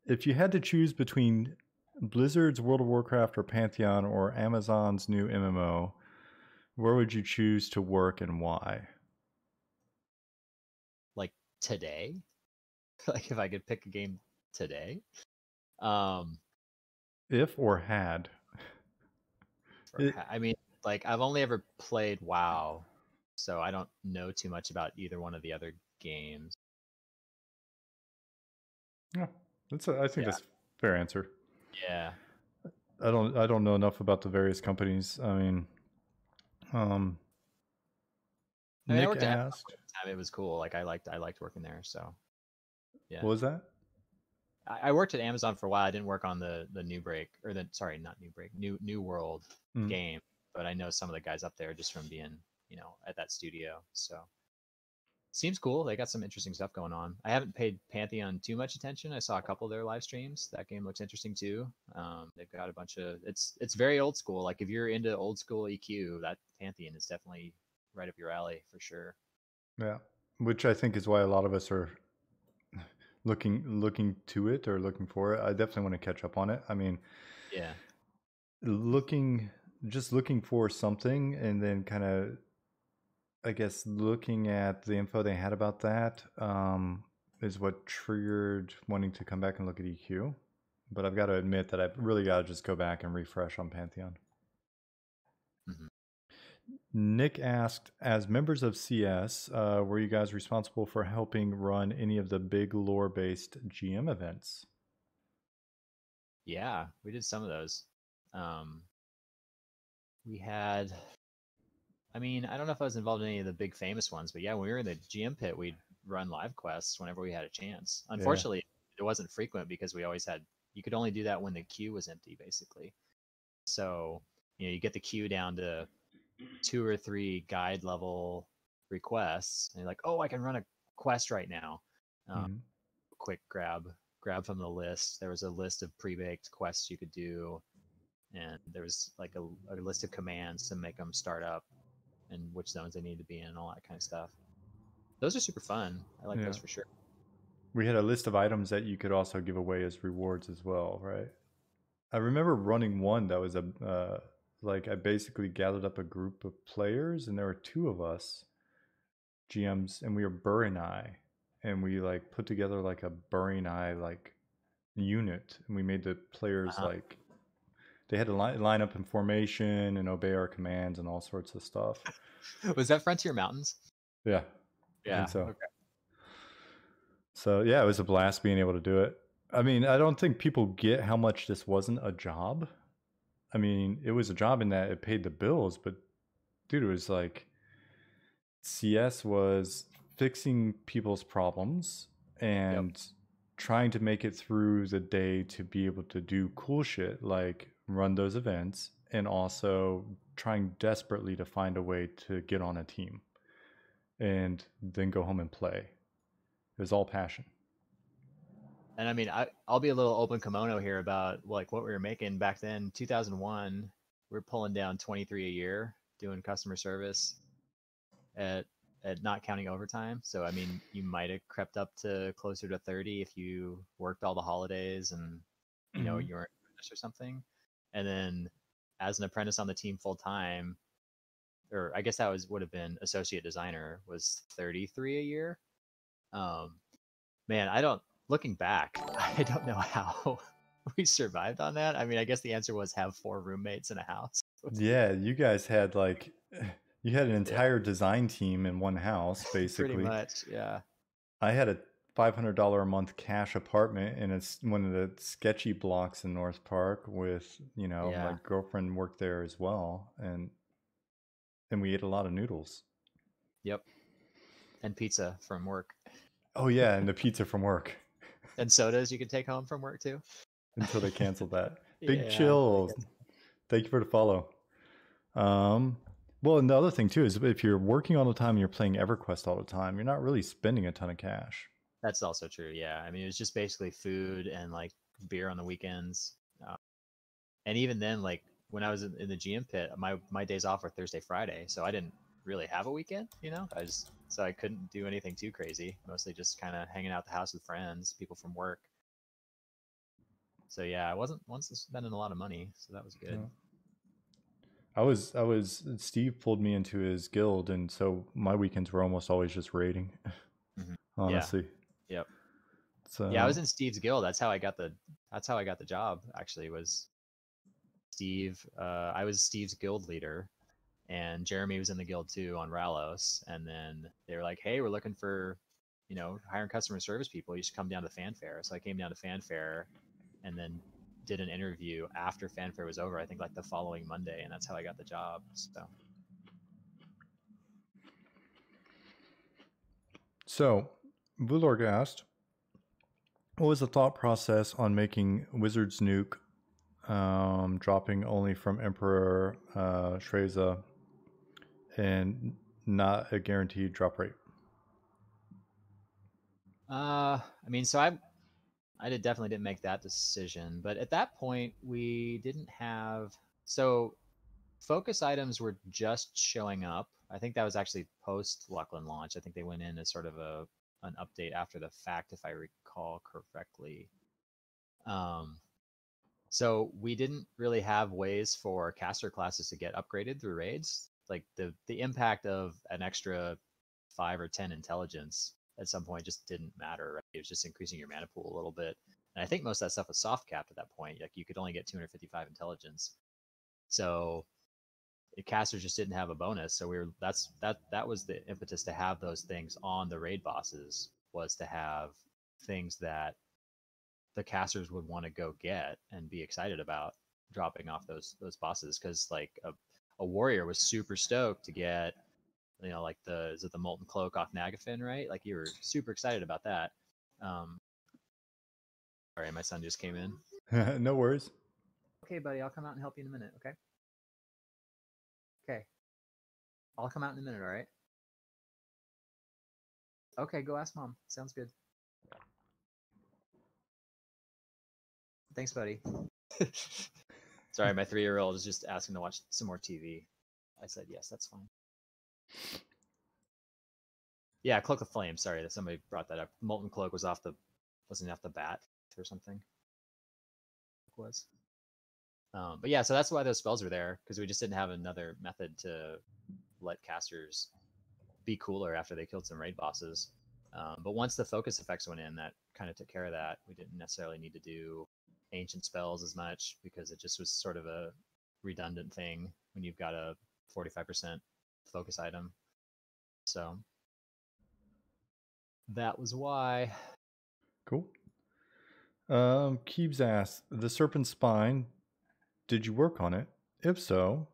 [SPEAKER 1] If you had to choose between Blizzard's World of Warcraft or Pantheon or Amazon's new MMO, where would you choose to work and why?
[SPEAKER 2] Like today, like if I could pick a game today, um,
[SPEAKER 1] If or had.
[SPEAKER 2] I mean, like I've only ever played WoW, so I don't know too much about either one of the other games.
[SPEAKER 1] Yeah, I think
[SPEAKER 2] Yeah,
[SPEAKER 1] that's a fair answer.
[SPEAKER 2] yeah.
[SPEAKER 1] I don't know enough about the various companies. I mean, um,
[SPEAKER 2] I mean, I
[SPEAKER 1] Nick
[SPEAKER 2] worked at Amazon
[SPEAKER 1] asked,
[SPEAKER 2] for a time. It was cool. Like I liked working there. So yeah,
[SPEAKER 1] what was that?
[SPEAKER 2] I worked at Amazon for a while. I didn't work on the New Break or the sorry, not New Break, New World
[SPEAKER 1] Mm.
[SPEAKER 2] game, but I know some of the guys up there just from being at that studio. So seems cool. They got some interesting stuff going on. I haven't paid Pantheon too much attention. I saw a couple of their live streams. That game looks interesting too. They've got a bunch of it's very old school. Like if you're into old school EQ, that Pantheon is definitely right up your alley for sure.
[SPEAKER 1] Yeah, which I think is why a lot of us are looking to it or looking for it. I definitely want to catch up on it. I mean,
[SPEAKER 2] Yeah.
[SPEAKER 1] looking just looking for something and then kind of, I guess, looking at the info they had about that is what triggered wanting to come back and look at EQ. But I've got to admit that I've really got to just go back and refresh on Pantheon.
[SPEAKER 2] Mm-hmm.
[SPEAKER 1] Nick asked, as members of CS, were you guys responsible for helping run any of the big lore-based GM events?
[SPEAKER 2] Yeah, we did some of those. Um, we had, I mean, I don't know if I was involved in any of the big famous ones, but yeah, when we were in the GM pit, we'd run live quests whenever we had a chance.
[SPEAKER 1] Yeah.
[SPEAKER 2] Unfortunately, it wasn't frequent because we always had, you could only do that when the queue was empty, basically. So, you get the queue down to 2 or 3 guide level requests, and you're like, oh, I can run a quest right now.
[SPEAKER 1] Mhm.
[SPEAKER 2] Quick grab from the list. There was a list of pre-baked quests you could do, and there was like a list of commands to make them start up and which zones they need to be in and all that kind of stuff. Those are super fun. I like
[SPEAKER 1] Yeah.
[SPEAKER 2] those for sure.
[SPEAKER 1] We had a list of items that you could also give away as rewards as well, right? I remember running one that was like I basically gathered up a group of players, and there were two of us GMs, and we were Bury Eye, and we like put together like a Bury Eye like unit, and we made the players
[SPEAKER 2] Uh-huh.
[SPEAKER 1] like they had to line up in formation and obey our commands and all sorts of stuff.
[SPEAKER 2] Was that Frontier Mountains?
[SPEAKER 1] Yeah, I think
[SPEAKER 2] Yeah.
[SPEAKER 1] so.
[SPEAKER 2] Okay.
[SPEAKER 1] So yeah, it was a blast being able to do it. I mean, I don't think people get how much this wasn't a job. I mean, it was a job in that it paid the bills, but dude, it was like CS was fixing people's problems
[SPEAKER 2] Yep.
[SPEAKER 1] and trying to make it through the day to be able to do cool shit like run those events, and also trying desperately to find a way to get on a team and then go home and play. It was all passion.
[SPEAKER 2] And I mean, I'll be a little open kimono here about like what we were making back then. 2001, we are pulling down 23 a year doing customer service at not counting overtime. So I mean, you might have crept up to closer to 30 if you worked all the holidays and
[SPEAKER 1] Mm-hmm.
[SPEAKER 2] you were an apprentice or something. And then as an apprentice on the team full time, or I guess that would have been associate designer, was 33 a year. Um, Man, I don't. Looking back, I don't know how we survived on that. I mean, I guess the answer was have 4 roommates in a house.
[SPEAKER 1] Yeah, you guys had like you had an
[SPEAKER 2] Yeah,
[SPEAKER 1] entire design team in one house
[SPEAKER 2] pretty
[SPEAKER 1] basically.
[SPEAKER 2] much. Yeah.
[SPEAKER 1] I had a $500 a month cash apartment in one of the sketchy blocks in North Park with, my
[SPEAKER 2] Yeah.
[SPEAKER 1] girlfriend worked there as well, and we ate a lot of noodles.
[SPEAKER 2] Yep. And pizza from work.
[SPEAKER 1] Oh yeah, and the pizza from work
[SPEAKER 2] And sodas you could take home from work too.
[SPEAKER 1] until they canceled that. Big
[SPEAKER 2] Yeah. Until they
[SPEAKER 1] chill.
[SPEAKER 2] get.
[SPEAKER 1] Thank you for the follow. Um, well, and the other thing too is if you're working all the time and you're playing EverQuest all the time, you're not really spending a ton of cash.
[SPEAKER 2] That's also true. Yeah. I mean, it was just basically food and like beer on the weekends. And even then, like when I was in the GM pit, my days off were Thursday, Friday, so I didn't really have a weekend. I couldn't do anything too crazy. Mostly just kind of hanging out the house with friends, people from work. So yeah, I wasn't spending a lot of money, so that was good.
[SPEAKER 1] Yeah. Steve pulled me into his guild, and so my weekends were almost always just raiding. Honestly.
[SPEAKER 2] Yeah. Yep.
[SPEAKER 1] So
[SPEAKER 2] Yeah, I was in Steve's guild. That's how I got the job. Actually, was Steve. I was Steve's guild leader, and Jeremy was in the guild too on Ralos. And then they were like, "Hey, we're looking for, hiring customer service people. You should come down to Fanfare." So I came down to Fanfare, and then did an interview after Fanfare was over. I think like the following Monday, and that's how I got the job.
[SPEAKER 1] So, Vlorg asked, what was the thought process on making Wizard's Nuke dropping only from Emperor Shreza and not a guaranteed drop rate?
[SPEAKER 2] I mean, so I definitely didn't make that decision, but at that point we didn't have so focus items were just showing up. I think that was actually post Luclin launch. I think they went in as sort of an update after the fact, if I recall correctly. So we didn't really have ways for caster classes to get upgraded through raids. Like the impact of an extra 5 or 10 intelligence at some point just didn't matter. Right? It was just increasing your mana pool a little bit. And I think most of that stuff was soft capped at that point. Like you could only get 255 intelligence. So casters just didn't have a bonus. So that was the impetus to have those things on the raid bosses, was to have things that the casters would want to go get and be excited about dropping off those bosses. Because like a warrior was super stoked to get, like is it the Molten Cloak off Nagafin, right? Like you were super excited about that. Sorry, my son just came in.
[SPEAKER 1] No worries.
[SPEAKER 2] Okay, buddy, I'll come out and help you in a minute. Okay. Okay. I'll come out in a minute. All right. Okay, go ask mom. Sounds good. Thanks, buddy. Sorry, my 3-year-old is just asking to watch some more TV. I said yes, that's fine. Yeah, Cloak of Flame. Sorry that somebody brought that up. Molten Cloak wasn't off the bat or something. It was. But yeah, so that's why those spells were there, because we just didn't have another method to let casters be cooler after they killed some raid bosses. But once the focus effects went in, that kind of took care of that. We didn't necessarily need to do ancient spells as much, because it just was sort of a redundant thing when you've got a 45% focus item. So that was why.
[SPEAKER 1] Cool. Keebs asks, the Serpent Spine, did you work on it? If so,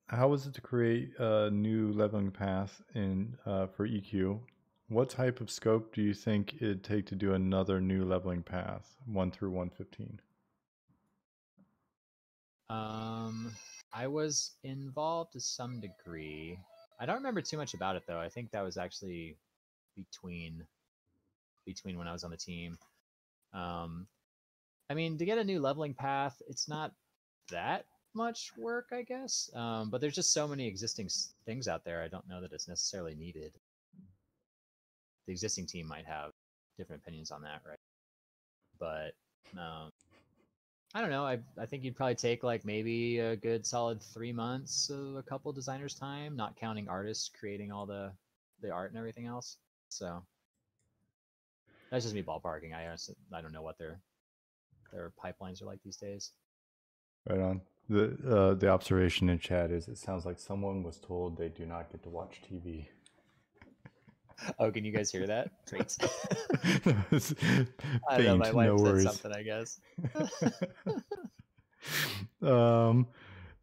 [SPEAKER 1] how was it to create a new leveling path for EQ? What type of scope do you think it'd take to do another new leveling path, 1 through 115?
[SPEAKER 2] I was involved to some degree. I don't remember too much about it though. I think that was actually between when I was on the team. I mean, to get a new leveling path, it's not that much work, I guess. But there's just so many existing things out there. I don't know that it's necessarily needed. The existing team might have different opinions on that, right? But I don't know. I think you'd probably take like maybe a good solid 3 months of a couple designers' time, not counting artists creating all the art and everything else. So that's just me ballparking. I don't know what their pipelines are like these days.
[SPEAKER 1] Right on. The observation in chat is, it sounds like someone was told they do not get to watch TV.
[SPEAKER 2] Oh, can you guys hear that? Great.
[SPEAKER 1] I don't know,
[SPEAKER 2] my wife
[SPEAKER 1] no
[SPEAKER 2] said
[SPEAKER 1] worries.
[SPEAKER 2] something, I guess.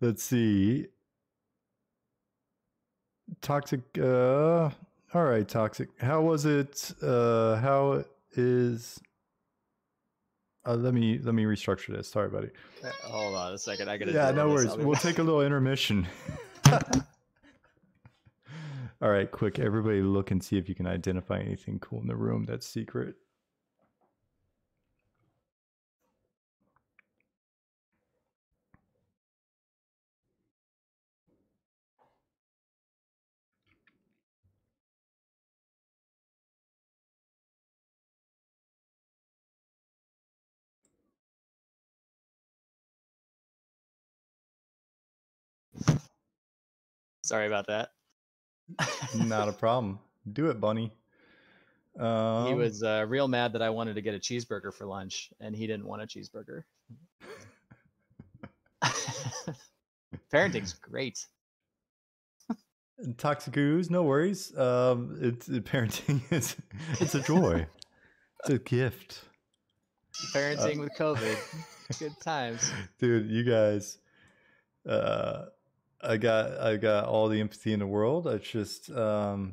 [SPEAKER 1] Let's see. Toxic. All right, Toxic. How was it? How is? Let me restructure this. Sorry, buddy.
[SPEAKER 2] Hold on a second. I gotta.
[SPEAKER 1] Yeah, no worries. We'll take a little intermission. All right, quick. Everybody, look and see if you can identify anything cool in the room that's secret.
[SPEAKER 2] Sorry about that.
[SPEAKER 1] Not a problem. Do it, Bunny.
[SPEAKER 2] He was real mad that I wanted to get a cheeseburger for lunch, and he didn't want a cheeseburger. Parenting's great.
[SPEAKER 1] Toxic ooze, no worries. Parenting it's a joy. It's a gift.
[SPEAKER 2] Parenting with COVID, good times,
[SPEAKER 1] dude. You guys, I got all the empathy in the world. It's just, my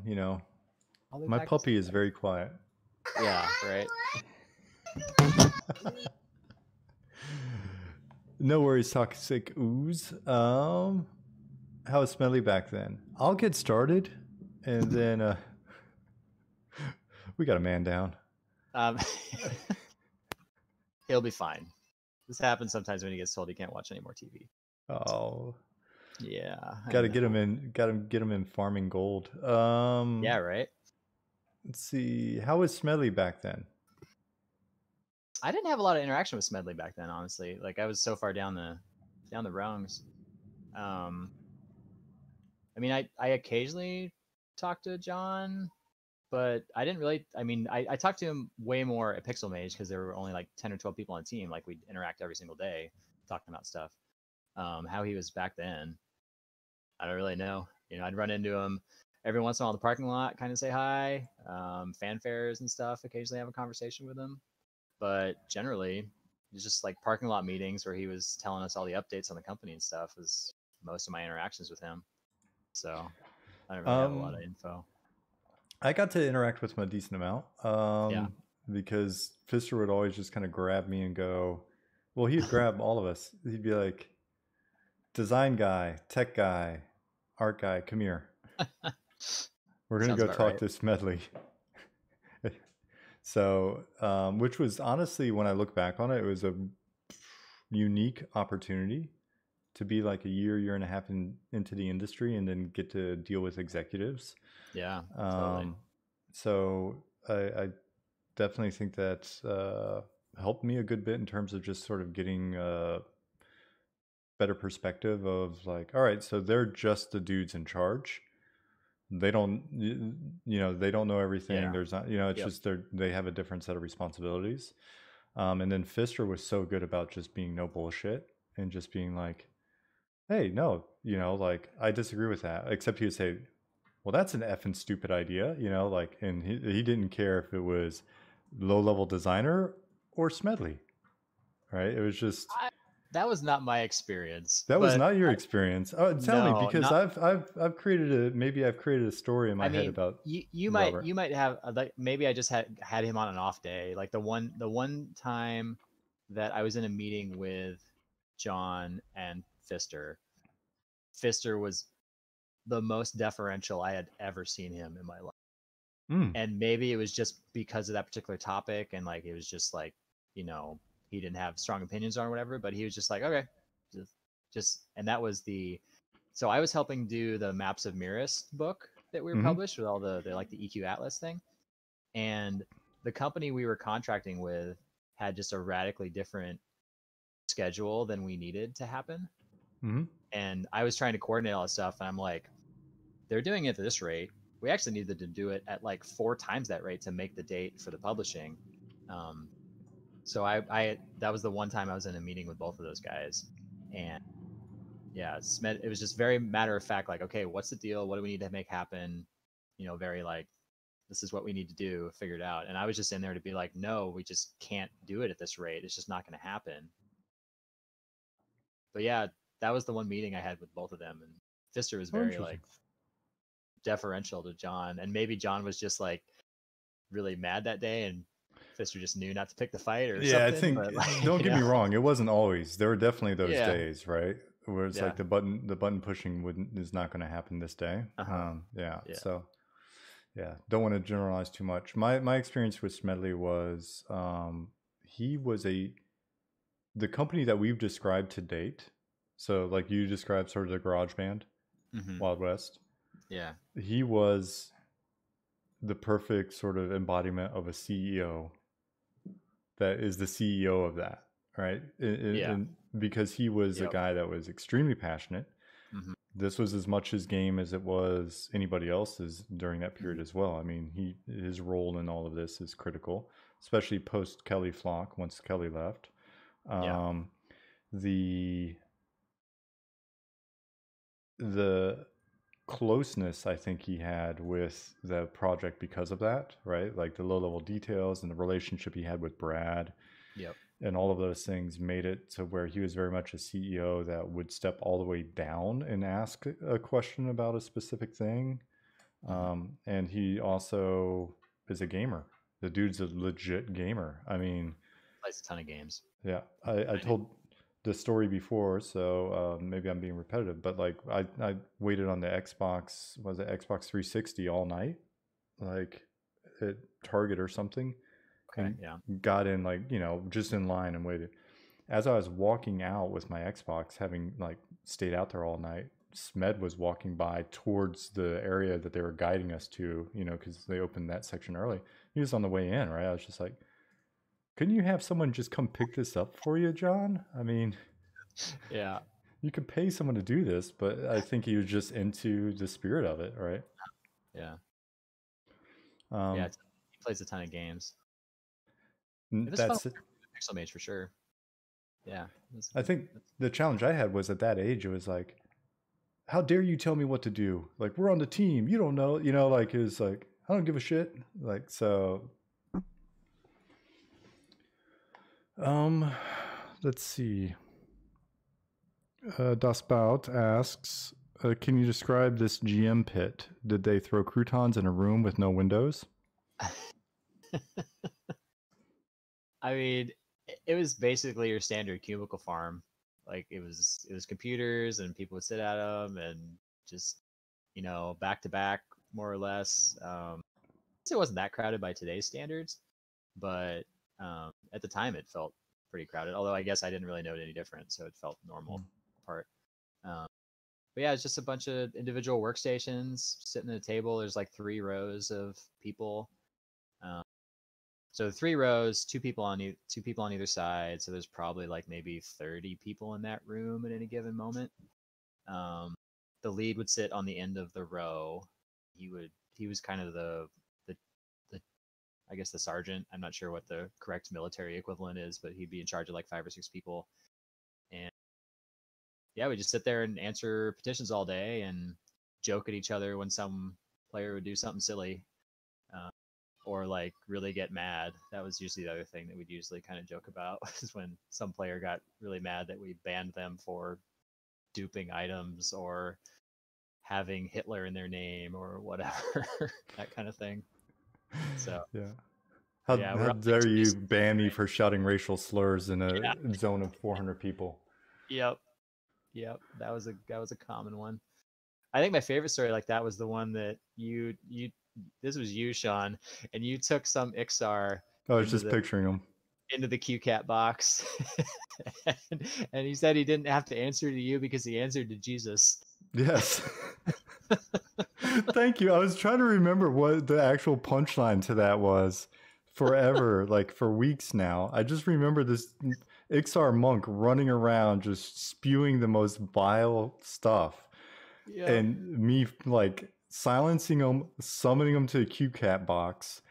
[SPEAKER 1] puppy is very quiet.
[SPEAKER 2] Yeah, right.
[SPEAKER 1] No worries, toxic ooze. How was Smelly back then? I'll get started, and then we got a man down.
[SPEAKER 2] He'll be fine. This happens sometimes when he gets told he can't watch any more TV.
[SPEAKER 1] Oh,
[SPEAKER 2] yeah.
[SPEAKER 1] Got to get him in farming gold.
[SPEAKER 2] Yeah, right.
[SPEAKER 1] Let's see. How was Smelly back then?
[SPEAKER 2] I didn't have a lot of interaction with Smedley back then, honestly. Like I was so far down the rungs. I mean, I occasionally talked to John, but I didn't really. I mean, I talked to him way more at Pixel Mage because there were only like 10 or 12 people on the team. Like we'd interact every single day, talking about stuff. How he was back then, I don't really know. You know, I'd run into him every once in a while in the parking lot, kind of say hi, fanfares and stuff. Occasionally have a conversation with him. But generally, it's just like parking lot meetings where he was telling us all the updates on the company and stuff was most of my interactions with him. So I don't really have a lot of info.
[SPEAKER 1] I got to interact with him a decent amount.
[SPEAKER 2] Yeah.
[SPEAKER 1] Because Pfister would always just kind of grab me and go, well, he'd grab all of us. He'd be like, design guy, tech guy, art guy, come here. We're going to go talk to Smedley. So, which was honestly, when I look back on it, it was a unique opportunity to be like a year and a half into the industry and then get to deal with executives.
[SPEAKER 2] Yeah, totally.
[SPEAKER 1] So I definitely think that helped me a good bit in terms of just sort of getting a better perspective of like, all right, so they're just the dudes in charge. They don't, they don't know everything. Yeah. There's not, it's just they have a different set of responsibilities. And then Pfister was so good about just being no bullshit and just being like, hey, no, like I disagree with that. Except he would say, well, that's an effing stupid idea, like, and he didn't care if it was low level designer or Smedley, right? It was just.
[SPEAKER 2] That was not my experience.
[SPEAKER 1] That was not your experience. Oh, tell me, because I've created a story in my head about
[SPEAKER 2] you might have like maybe I just had him on an off day. Like the one time that I was in a meeting with John and Pfister was the most deferential I had ever seen him in my life. And maybe it was just because of that particular topic, and like it was just like, he didn't have strong opinions on or whatever, but he was just like, okay, just and that was so I was helping do the Maps of Mirrors book that we were published with all the like the EQ Atlas thing, and the company we were contracting with had just a radically different schedule than we needed to happen. And I was trying to coordinate all this stuff, and I'm like, they're doing it at this rate. We actually needed to do it at like 4 times that rate to make the date for the publishing. So I that was the one time I was in a meeting with both of those guys, and yeah, it was just very matter of fact, like, okay, what's the deal? What do we need to make happen? Very like, this is what we need to do, figure it out. And I was just in there to be like, no, we just can't do it at this rate. It's just not going to happen. But yeah, that was the one meeting I had with both of them, and Pfister was very like deferential to John, and maybe John was just like really mad that day, and Pfister just knew not to pick the fight or something.
[SPEAKER 1] Yeah, I think, don't get me wrong, it wasn't always. There were definitely those days, right? Where it's like the button pushing is not going to happen this day. So don't want to generalize too much. My experience with Smedley was he was the company that we've described to date. So like you described sort of the garage band, Wild West.
[SPEAKER 2] Yeah.
[SPEAKER 1] He was the perfect sort of embodiment of a CEO that is the CEO of that, right? And because he was a guy that was extremely passionate, this was as much his game as it was anybody else's during that period as well. I mean, his role in all of this is critical, especially post Kelly Flock once Kelly left. The closeness I think he had with the project because of that, right? Like the low level details and the relationship he had with Brad.
[SPEAKER 2] Yep.
[SPEAKER 1] And all of those things made it to where he was very much a CEO that would step all the way down and ask a question about a specific thing. And he also is a gamer. The dude's a legit gamer. I mean,
[SPEAKER 2] plays a ton of games.
[SPEAKER 1] Yeah, I told the story before, so maybe I'm being repetitive, but like I waited on the Xbox, was it Xbox 360 all night, like at Target or something, and got in, like, you know, just in line and waited. As I was walking out with my Xbox, having like stayed out there all night, Smed was walking by towards the area that they were guiding us to, you know, because they opened that section early. He was on the way in, right? I was just like, couldn't you have someone just come pick this up for you, John? I mean,
[SPEAKER 2] yeah,
[SPEAKER 1] you could pay someone to do this, but I think he was just into the spirit of it, right?
[SPEAKER 2] Yeah. Yeah, he plays a ton of games.
[SPEAKER 1] That's it.
[SPEAKER 2] Pixel Mage for sure. Yeah.
[SPEAKER 1] I think the challenge I had was at that age, it was like, how dare you tell me what to do? Like, we're on the team. You don't know, you know, like, it was like, I don't give a shit. Like, so. Let's see. Daspout asks, can you describe this GM pit? Did they throw croutons in a room with no windows?
[SPEAKER 2] I mean, it was basically your standard cubicle farm. Like it was computers and people would sit at them and just, you know, back to back more or less. It wasn't that crowded by today's standards, but at the time it felt pretty crowded. Although I guess I didn't really know it any different, so it felt normal part. But yeah, it's just a bunch of individual workstations sitting at a table. There's like 3 rows of people. So 3 rows, 2 people on either side. So there's probably like maybe 30 people in that room at any given moment. The lead would sit on the end of the row. He was kind of the I guess the sergeant. I'm not sure what the correct military equivalent is, but he'd be in charge of like 5 or 6 people. And yeah, we just sit there and answer petitions all day and joke at each other when some player would do something silly. Or like really get mad. That was usually the other thing that we'd usually kind of joke about, was when some player got really mad that we banned them for duping items or having Hitler in their name or whatever, that kind of thing. So
[SPEAKER 1] yeah, how dare you ban me for shouting racial slurs in a zone of 400 people?
[SPEAKER 2] Yep, that was a common one. I think my favorite story like that was the one that you this was you, Sean, and you took some Ixar.
[SPEAKER 1] I was just picturing him
[SPEAKER 2] into the QCat box, and he said he didn't have to answer to you because he answered to Jesus.
[SPEAKER 1] Yes. Thank you. I was trying to remember what the actual punchline to that was forever, like for weeks now. I just remember this Ixar monk running around just spewing the most vile stuff. Yeah. And me like silencing him, summoning him to the QCat box,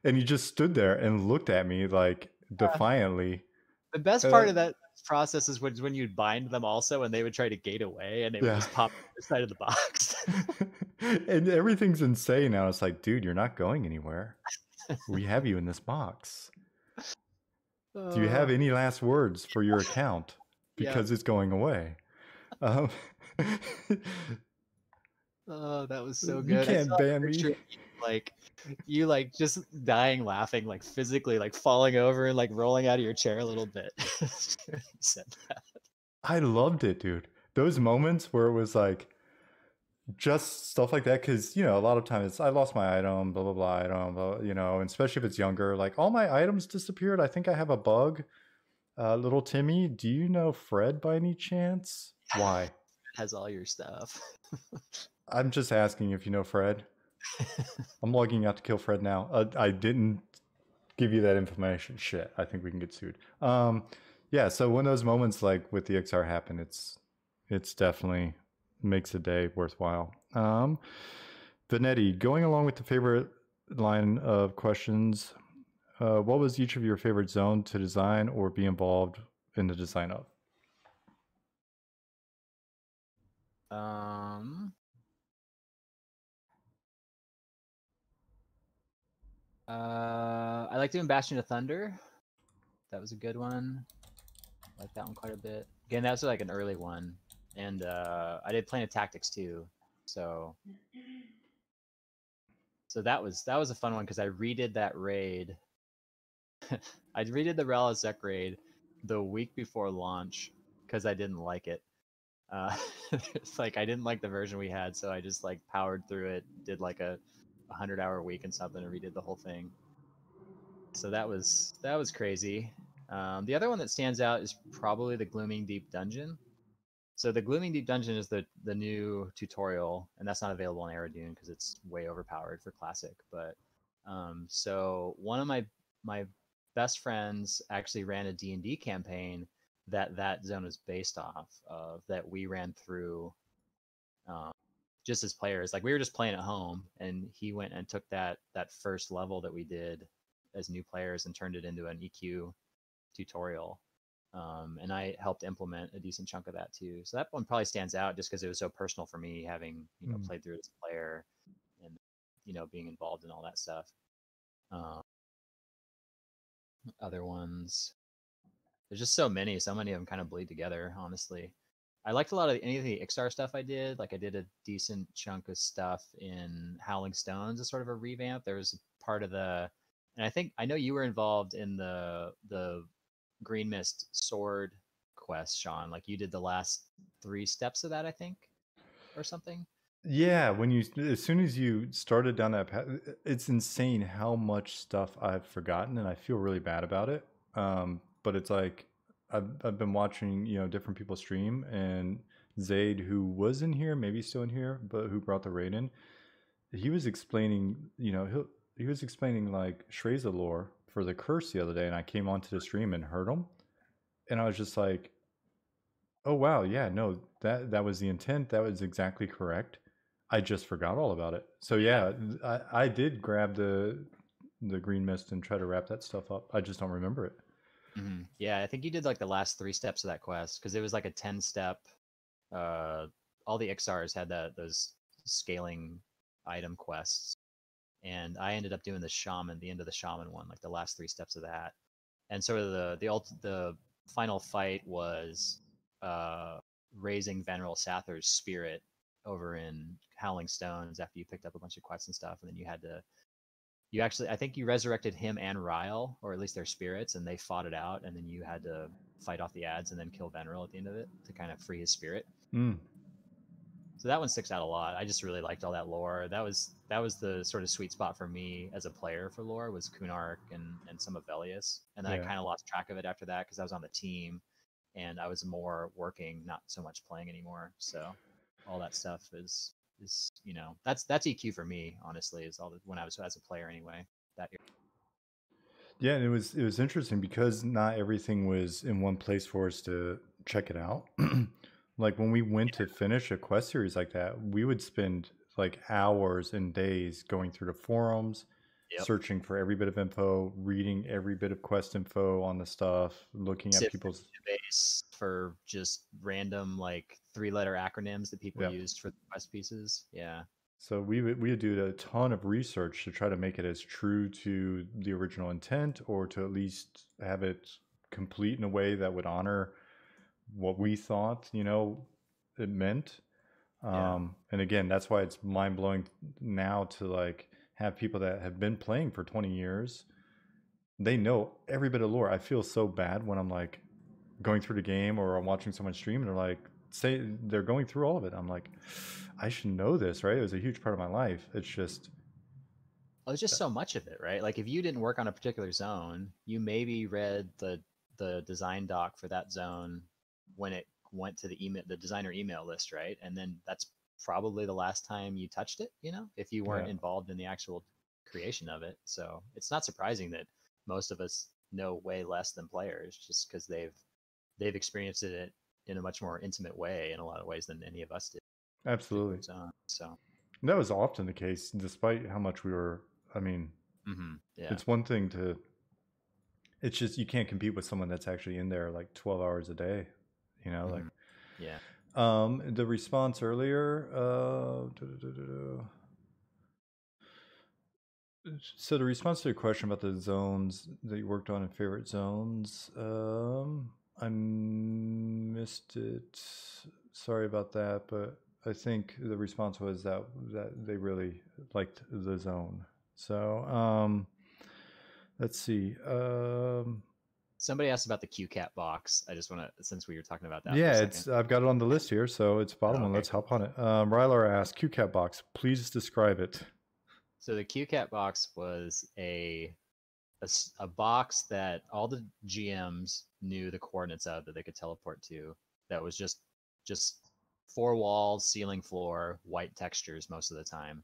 [SPEAKER 1] and he just stood there and looked at me like defiantly.
[SPEAKER 2] The best part of that process is when you'd bind them also, and they would try to gate away, and they would just pop the side of the box.
[SPEAKER 1] And everything's insane now. It's like, dude, you're not going anywhere. We have you in this box. Do you have any last words for your account? Because it's going away.
[SPEAKER 2] Oh, that was so good.
[SPEAKER 1] You can't ban me.
[SPEAKER 2] You like just dying laughing, like physically like falling over and like rolling out of your chair a little bit. You said that.
[SPEAKER 1] I loved it, dude. Those moments where it was like just stuff like that, because, you know, a lot of times I lost my item, blah, blah, blah, item, blah, you know, and especially if it's younger, like all my items disappeared. I think I have a bug. Little Timmy, do you know Fred by any chance? Why?
[SPEAKER 2] Has all your stuff.
[SPEAKER 1] I'm just asking if you know Fred. I'm logging out to kill Fred now. I didn't give you that information. Shit, I think we can get sued. Yeah, so when those moments like with the XR happen, it's definitely makes a day worthwhile. Vanetti, going along with the favorite line of questions, what was each of your favorite zone to design or be involved in the design of?
[SPEAKER 2] I like doing Bastion of Thunder. That was a good one. I like that one quite a bit. Again, that was like an early one. And I did Planet Tactics too. So that was a fun one because I redid that raid. I redid the Ralisek raid the week before launch because I didn't like it. It's like I didn't like the version we had, so I just like powered through it, did like a 100-hour week and something, and redid the whole thing. So that was crazy. The other one that stands out is probably the Glooming Deep Dungeon. So the Glooming Deep Dungeon is the new tutorial, and that's not available on LDoN because it's way overpowered for Classic. But so one of my best friends actually ran a D&D campaign that zone was based off of, that we ran through just as players. Like we were just playing at home, and he went and took that first level that we did as new players and turned it into an EQ tutorial. And I helped implement a decent chunk of that too. So that one probably stands out just because it was so personal for me, having played through it as a player and being involved in all that stuff. Other ones, there's just so many of them kind of bleed together. Honestly, I liked a lot of any of the Ixar stuff I did. Like I did a decent chunk of stuff in Howling Stones as sort of a revamp. There was part of and I know you were involved in the Green Mist sword quest, Sean. Like you did the last 3 steps of that, I think, or something.
[SPEAKER 1] Yeah, as soon as you started down that path, it's insane how much stuff I've forgotten, and I feel really bad about it. But it's like I've been watching different people stream, and Zaid, who was in here, maybe still in here, but who brought the raid in, he was explaining he was explaining like Shreza lore for the curse the other day, and I came onto the stream and heard him, and I was just like, oh wow, yeah, no, that was the intent. That was exactly correct. I just forgot all about it. So yeah, I did grab the green mist and try to wrap that stuff up. I just don't remember it.
[SPEAKER 2] Mm-hmm. Yeah, I think you did like the last 3 steps of that quest because it was like a 10-step. All the Ixars had those scaling item quests, and I ended up doing the end of the shaman one, like the last 3 steps of that. And sort of the final fight was raising Veneral Sather's spirit over in Howling Stones after you picked up a bunch of quests and stuff, and then I think you resurrected him and Ryle, or at least their spirits, and they fought it out, and then you had to fight off the ads and then kill Veneral at the end of it to kind of free his spirit. So that one sticks out a lot. I just really liked all that lore. That was the sort of sweet spot for me as a player for lore, was Kunark and some of Velious. And then I kind of lost track of it after that because I was on the team and I was more working, not so much playing anymore. So all that stuff is that's EQ for me, honestly, is when I was as a player anyway. That year.
[SPEAKER 1] Yeah, and it was interesting because not everything was in one place for us to check it out. Like when we went to finish a quest series like that, we would spend like hours and days going through the forums, searching for every bit of info, reading every bit of quest info on the stuff, looking at people's
[SPEAKER 2] base for just random like 3-letter acronyms that people used for the quest pieces. Yeah.
[SPEAKER 1] So we would do a ton of research to try to make it as true to the original intent, or to at least have it complete in a way that would honor what we thought, it meant. And again, that's why it's mind blowing now to like have people that have been playing for 20 years. They know every bit of lore. I feel so bad when I'm like going through the game or I'm watching someone stream and they're like, say they're going through all of it. I'm like, I should know this, right? It was a huge part of my life. It's just,
[SPEAKER 2] it's just so much of it, right? Like if you didn't work on a particular zone, you maybe read the design doc for that zone when it went to the designer email list, right? And then that's probably the last time you touched it, if you weren't involved in the actual creation of it. So it's not surprising that most of us know way less than players, just because they've experienced it in a much more intimate way in a lot of ways than any of us did.
[SPEAKER 1] Absolutely.
[SPEAKER 2] Zone. So
[SPEAKER 1] That was often the case, despite how much we were. I mean,
[SPEAKER 2] yeah.
[SPEAKER 1] it's one thing to. It's just you can't compete with someone that's actually in there like 12 hours a day. You know, like
[SPEAKER 2] yeah.
[SPEAKER 1] the response earlier. So the response to your question about the zones that you worked on in favorite zones, I missed it. Sorry about that, but I think the response was that they really liked the zone. So let's see.
[SPEAKER 2] Somebody asked about the QCat box. I just want to, since we were talking about that for a
[SPEAKER 1] Yeah,
[SPEAKER 2] second.
[SPEAKER 1] I've got it on the list here, so it's bottom
[SPEAKER 2] Oh,
[SPEAKER 1] one.
[SPEAKER 2] okay,
[SPEAKER 1] Let's
[SPEAKER 2] cool.
[SPEAKER 1] hop on it. Rylar asked, QCat box, please describe it.
[SPEAKER 2] So the QCat box was a box that all the GMs knew the coordinates of that they could teleport to. That was just four walls, ceiling, floor, white textures most of the time.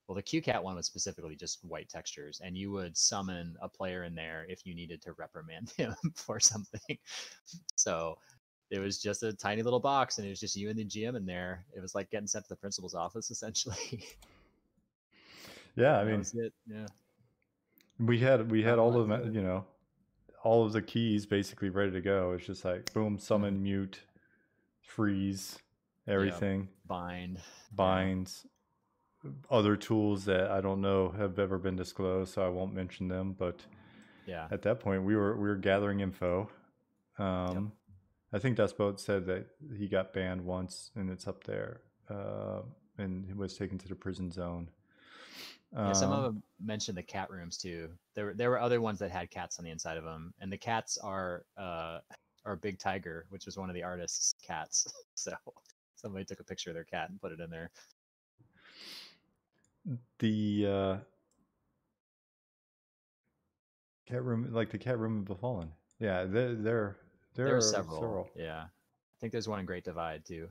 [SPEAKER 2] Well, the QCat one was specifically just white textures, and you would summon a player in there if you needed to reprimand him for something. So it was just a tiny little box, and it was just you and the GM in there. It was like getting sent to the principal's office, essentially.
[SPEAKER 1] Yeah, I
[SPEAKER 2] That
[SPEAKER 1] mean,
[SPEAKER 2] was it. Yeah.
[SPEAKER 1] we had
[SPEAKER 2] Not a
[SPEAKER 1] all
[SPEAKER 2] lot
[SPEAKER 1] of
[SPEAKER 2] to
[SPEAKER 1] them,
[SPEAKER 2] it.
[SPEAKER 1] you know, all of the keys basically ready to go. It's just like boom, summon, mute, freeze,
[SPEAKER 2] Yeah.
[SPEAKER 1] everything,
[SPEAKER 2] Bind. Yeah.
[SPEAKER 1] binds, other tools that I don't know have ever been disclosed, so I won't mention them. But
[SPEAKER 2] Yeah.
[SPEAKER 1] at that point, we were gathering info.
[SPEAKER 2] Yep.
[SPEAKER 1] I think Despot said that he got banned once, and it's up there, and he was taken to the prison zone.
[SPEAKER 2] Yeah, some of them mentioned the cat rooms too. There were other ones that had cats on the inside of them, and the cats are Big Tiger, which was one of the artist's cats. So somebody took a picture of their cat and put it in there.
[SPEAKER 1] The cat room, like the cat room of the fallen. Yeah, there
[SPEAKER 2] There are
[SPEAKER 1] are
[SPEAKER 2] several.
[SPEAKER 1] several.
[SPEAKER 2] Yeah, I think there's one in Great Divide too.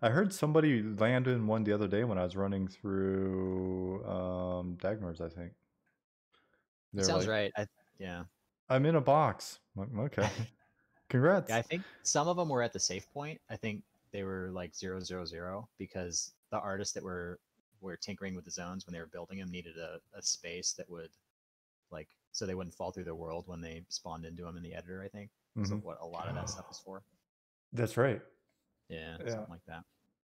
[SPEAKER 1] I heard somebody land in one the other day when I was running through Dagnors, I think.
[SPEAKER 2] It
[SPEAKER 1] They're
[SPEAKER 2] sounds
[SPEAKER 1] like,
[SPEAKER 2] right. Yeah.
[SPEAKER 1] I'm in a box. I'm like, okay.
[SPEAKER 2] Yeah,
[SPEAKER 1] Congrats.
[SPEAKER 2] I think some of them were at the safe point. I think they were like 000 because the artists that were tinkering with the zones when they were building them needed a space that would like so they wouldn't fall through the world when they spawned into them in the editor. I think was
[SPEAKER 1] Hmm.
[SPEAKER 2] what a lot of that stuff was for.
[SPEAKER 1] That's right.
[SPEAKER 2] Yeah,
[SPEAKER 1] Yeah.
[SPEAKER 2] something like that.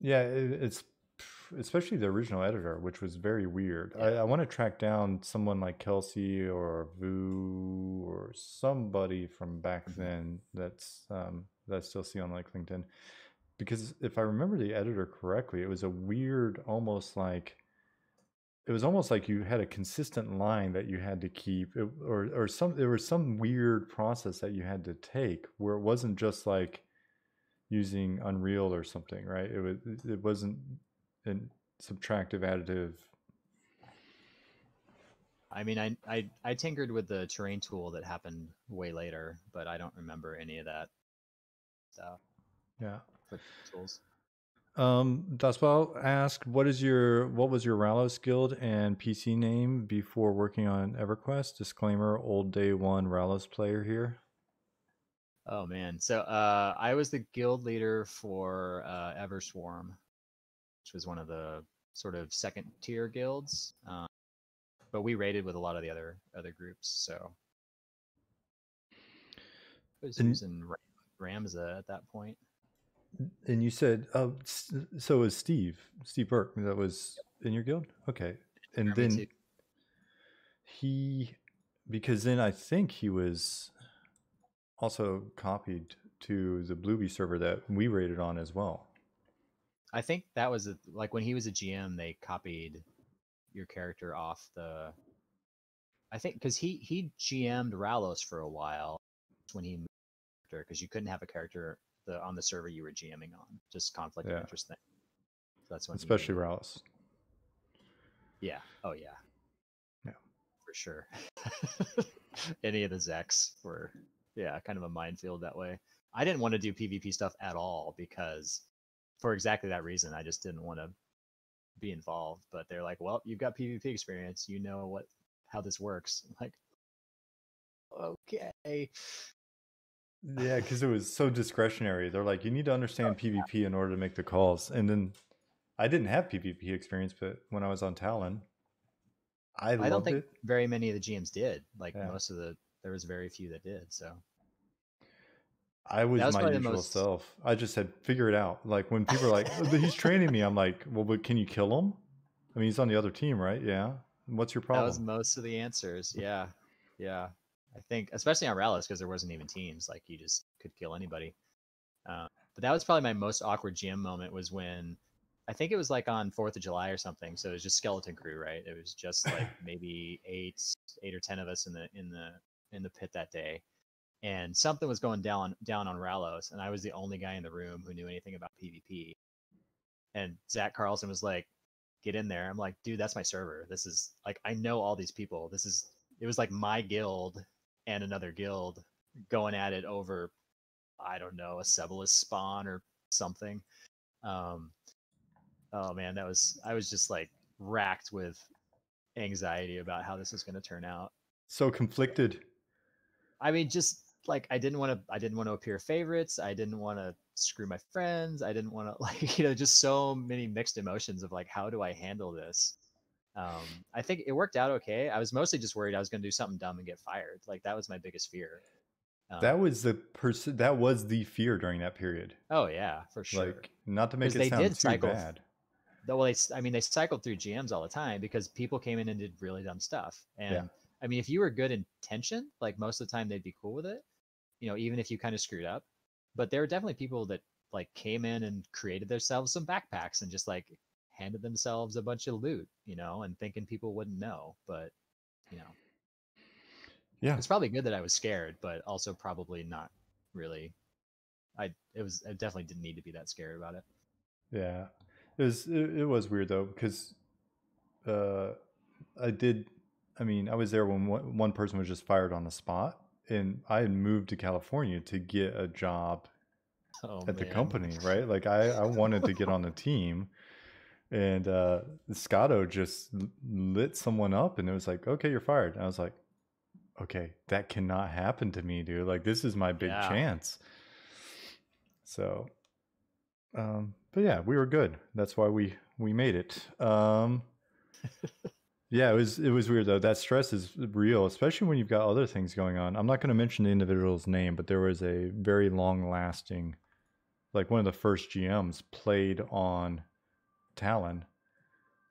[SPEAKER 1] Yeah, it's especially the original editor, which was very weird.
[SPEAKER 2] Yeah.
[SPEAKER 1] I want to track down someone like Kelsey or Vu or somebody from back then that I still see on like LinkedIn. Because if I remember the editor correctly, it was a weird, almost like it was almost like you had a consistent line that you had to keep, or some there was some weird process that you had to take where it wasn't just like using Unreal or something, right? It wasn't an subtractive additive.
[SPEAKER 2] I mean, I tinkered with the terrain tool that happened way later, but I don't remember any of that stuff
[SPEAKER 1] Yeah.
[SPEAKER 2] for tools.
[SPEAKER 1] Daswell asked, what was your Ralos guild and PC name before working on EverQuest? Disclaimer, old day one Ralos player here.
[SPEAKER 2] Oh man, so I was the guild leader for Everswarm, which was one of the sort of second tier guilds. But we raided with a lot of the other groups, so I was
[SPEAKER 1] And
[SPEAKER 2] using Ramza at that point.
[SPEAKER 1] you said, so was Steve Burke that was in your guild? Okay. And
[SPEAKER 2] Jeremy
[SPEAKER 1] then
[SPEAKER 2] too.
[SPEAKER 1] because then I think he was also copied to the Bluebee server that we raided on as well.
[SPEAKER 2] I think that was like when he was a GM, they copied your character off the. I think because he GM'd Ralos for a while when he moved because you couldn't have a character on the server you were GMing on, just conflict of
[SPEAKER 1] Yeah.
[SPEAKER 2] interest thing. So that's when he
[SPEAKER 1] Especially
[SPEAKER 2] moved.
[SPEAKER 1] Ralos.
[SPEAKER 2] Yeah. Oh yeah.
[SPEAKER 1] Yeah.
[SPEAKER 2] For sure. Any of the Zeks were, yeah, kind of a minefield that way. I didn't want to do PvP stuff at all because, for exactly that reason, I just didn't want to be involved. But they're like, "Well, you've got PvP experience. You know how this works." I'm like, okay.
[SPEAKER 1] Yeah, because it was so discretionary. They're like, you need to understand PvP in order to make the calls. And then I didn't have PvP experience, but when I was on Talon, I
[SPEAKER 2] I don't
[SPEAKER 1] loved
[SPEAKER 2] think
[SPEAKER 1] it.
[SPEAKER 2] very many of the GMs did. Like
[SPEAKER 1] Yeah.
[SPEAKER 2] there was very few that did. So
[SPEAKER 1] I
[SPEAKER 2] that
[SPEAKER 1] was
[SPEAKER 2] was
[SPEAKER 1] my
[SPEAKER 2] probably the
[SPEAKER 1] usual
[SPEAKER 2] most.
[SPEAKER 1] self. I just said, figure it out. Like when people are like, "Oh, he's training me," I'm like, well, but can you kill him? I mean, he's on the other team, right? Yeah. What's your
[SPEAKER 2] That was
[SPEAKER 1] problem?
[SPEAKER 2] most of the answers. Yeah, yeah. I think especially on Rallis because there wasn't even teams. Like you just could kill anybody. But that was probably my most awkward GM moment was when I think it was like on 4th of July or something. So it was just skeleton crew, right? It was just like maybe eight or 10 of us in the pit that day. And something was going down on Rallos, and I was the only guy in the room who knew anything about PvP. And Zach Carlson was like, "Get in there." I'm like, "Dude, that's my server. This is like I know all these people. It was like my guild and another guild going at it over I don't know, a Sebelis spawn or something." Um, oh man, I was just like racked with anxiety about how this was going to turn out.
[SPEAKER 1] So conflicted.
[SPEAKER 2] I mean, just like I didn't want to appear favorites. I didn't want to screw my friends. I didn't want to like, just so many mixed emotions of like, how do I handle this? I think it worked out okay. I was mostly just worried I was going to do something dumb and get fired. Like that was my biggest fear.
[SPEAKER 1] That
[SPEAKER 2] Um,
[SPEAKER 1] was the person. That was the fear during that period.
[SPEAKER 2] oh yeah, for sure.
[SPEAKER 1] Like, not to make
[SPEAKER 2] Because
[SPEAKER 1] it
[SPEAKER 2] they
[SPEAKER 1] sound
[SPEAKER 2] did
[SPEAKER 1] too
[SPEAKER 2] cycle.
[SPEAKER 1] bad.
[SPEAKER 2] Well, I mean, they cycled through GMs all the time because people came in and did really dumb stuff.
[SPEAKER 1] Yeah.
[SPEAKER 2] And I mean, if you were good intention, like most of the time they'd be cool with it. Even if you kind of screwed up. But there were definitely people that like came in and created themselves some backpacks and just like handed themselves a bunch of loot, and thinking people wouldn't know. But you know,
[SPEAKER 1] Yeah.
[SPEAKER 2] it's probably good that I was scared, but also probably not really. I definitely didn't need to be that scared about it.
[SPEAKER 1] Yeah. It was weird though because uh, I did. I mean, I was there when one person was just fired on the spot, and I had moved to California to get a job
[SPEAKER 2] Oh
[SPEAKER 1] at the
[SPEAKER 2] man.
[SPEAKER 1] company, right? Like I wanted to get on the team, and Scotto just lit someone up, and it was like, okay, you're fired. And I was like, okay, that cannot happen to me, dude. Like this is my big
[SPEAKER 2] Yeah.
[SPEAKER 1] chance. So, but yeah, we were good. That's why we made it. Yeah, it was weird though. That stress is real, especially when you've got other things going on. I'm not going to mention the individual's name, but there was a very long-lasting, like one of the first GMs played on Talon,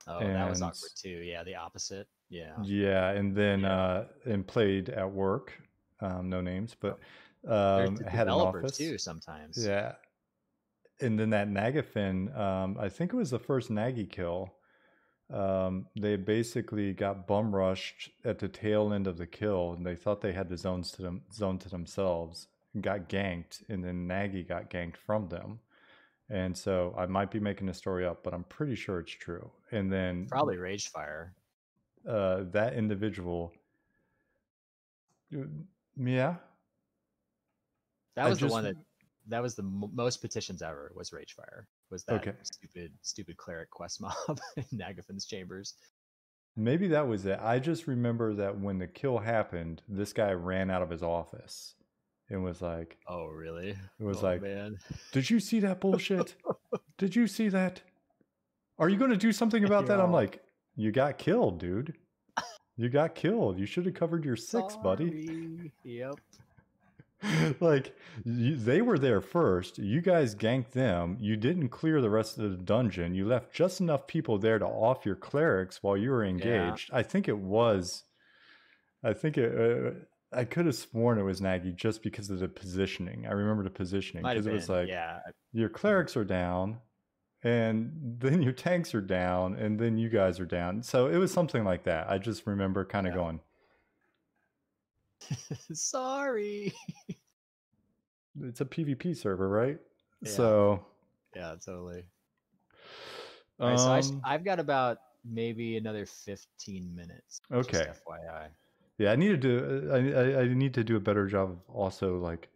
[SPEAKER 2] Oh, that was
[SPEAKER 1] and
[SPEAKER 2] awkward too. Yeah, the opposite. Yeah.
[SPEAKER 1] yeah, and then
[SPEAKER 2] Yeah.
[SPEAKER 1] and played at work. No names,
[SPEAKER 2] Oh,
[SPEAKER 1] but
[SPEAKER 2] there's the
[SPEAKER 1] had an
[SPEAKER 2] developers
[SPEAKER 1] office.
[SPEAKER 2] too sometimes.
[SPEAKER 1] Yeah, and then that Nagafin, I think it was the first Nagi kill. They basically got bum rushed at the tail end of the kill, and they thought they had the zone to themselves. Got ganked, and then Nagy got ganked from them. And so I might be making the story up, but I'm pretty sure it's true. And then
[SPEAKER 2] Probably Ragefire.
[SPEAKER 1] that individual, yeah,
[SPEAKER 2] That
[SPEAKER 1] I
[SPEAKER 2] was the
[SPEAKER 1] just
[SPEAKER 2] one that was the most petitions ever was Ragefire. Was that
[SPEAKER 1] okay.
[SPEAKER 2] stupid cleric quest mob in Nagafin's chambers.
[SPEAKER 1] Maybe that was it. I just remember that when the kill happened, this guy ran out of his office and was like,
[SPEAKER 2] Oh, really?
[SPEAKER 1] it was
[SPEAKER 2] Oh
[SPEAKER 1] like,
[SPEAKER 2] man.
[SPEAKER 1] did you see that bullshit? Did you see that? Are you going to do something about
[SPEAKER 2] You're
[SPEAKER 1] that? I'm
[SPEAKER 2] all
[SPEAKER 1] like, you got killed, dude. You got killed. You should have covered your six, buddy.
[SPEAKER 2] sorry. Yep.
[SPEAKER 1] Like, they were there first. You guys ganked them. You didn't clear the rest of the dungeon. You left just enough people there to off your clerics while you were
[SPEAKER 2] Yeah.
[SPEAKER 1] engaged. I think it was. I think it. I could have sworn it was Nagy just because of the positioning. I remember the positioning
[SPEAKER 2] Might have
[SPEAKER 1] because it was
[SPEAKER 2] been.
[SPEAKER 1] like
[SPEAKER 2] Yeah.
[SPEAKER 1] your clerics are down, and then your tanks are down, and then you guys are down. So it was something like that. I just remember kind of
[SPEAKER 2] Yeah.
[SPEAKER 1] going,
[SPEAKER 2] Sorry.
[SPEAKER 1] it's a PvP server, right?
[SPEAKER 2] Yeah.
[SPEAKER 1] So,
[SPEAKER 2] Yeah, totally. All right, so
[SPEAKER 1] um,
[SPEAKER 2] I've got about maybe another 15 minutes, just
[SPEAKER 1] okay.
[SPEAKER 2] FYI.
[SPEAKER 1] Yeah, I need to do. I need to do a better job of also like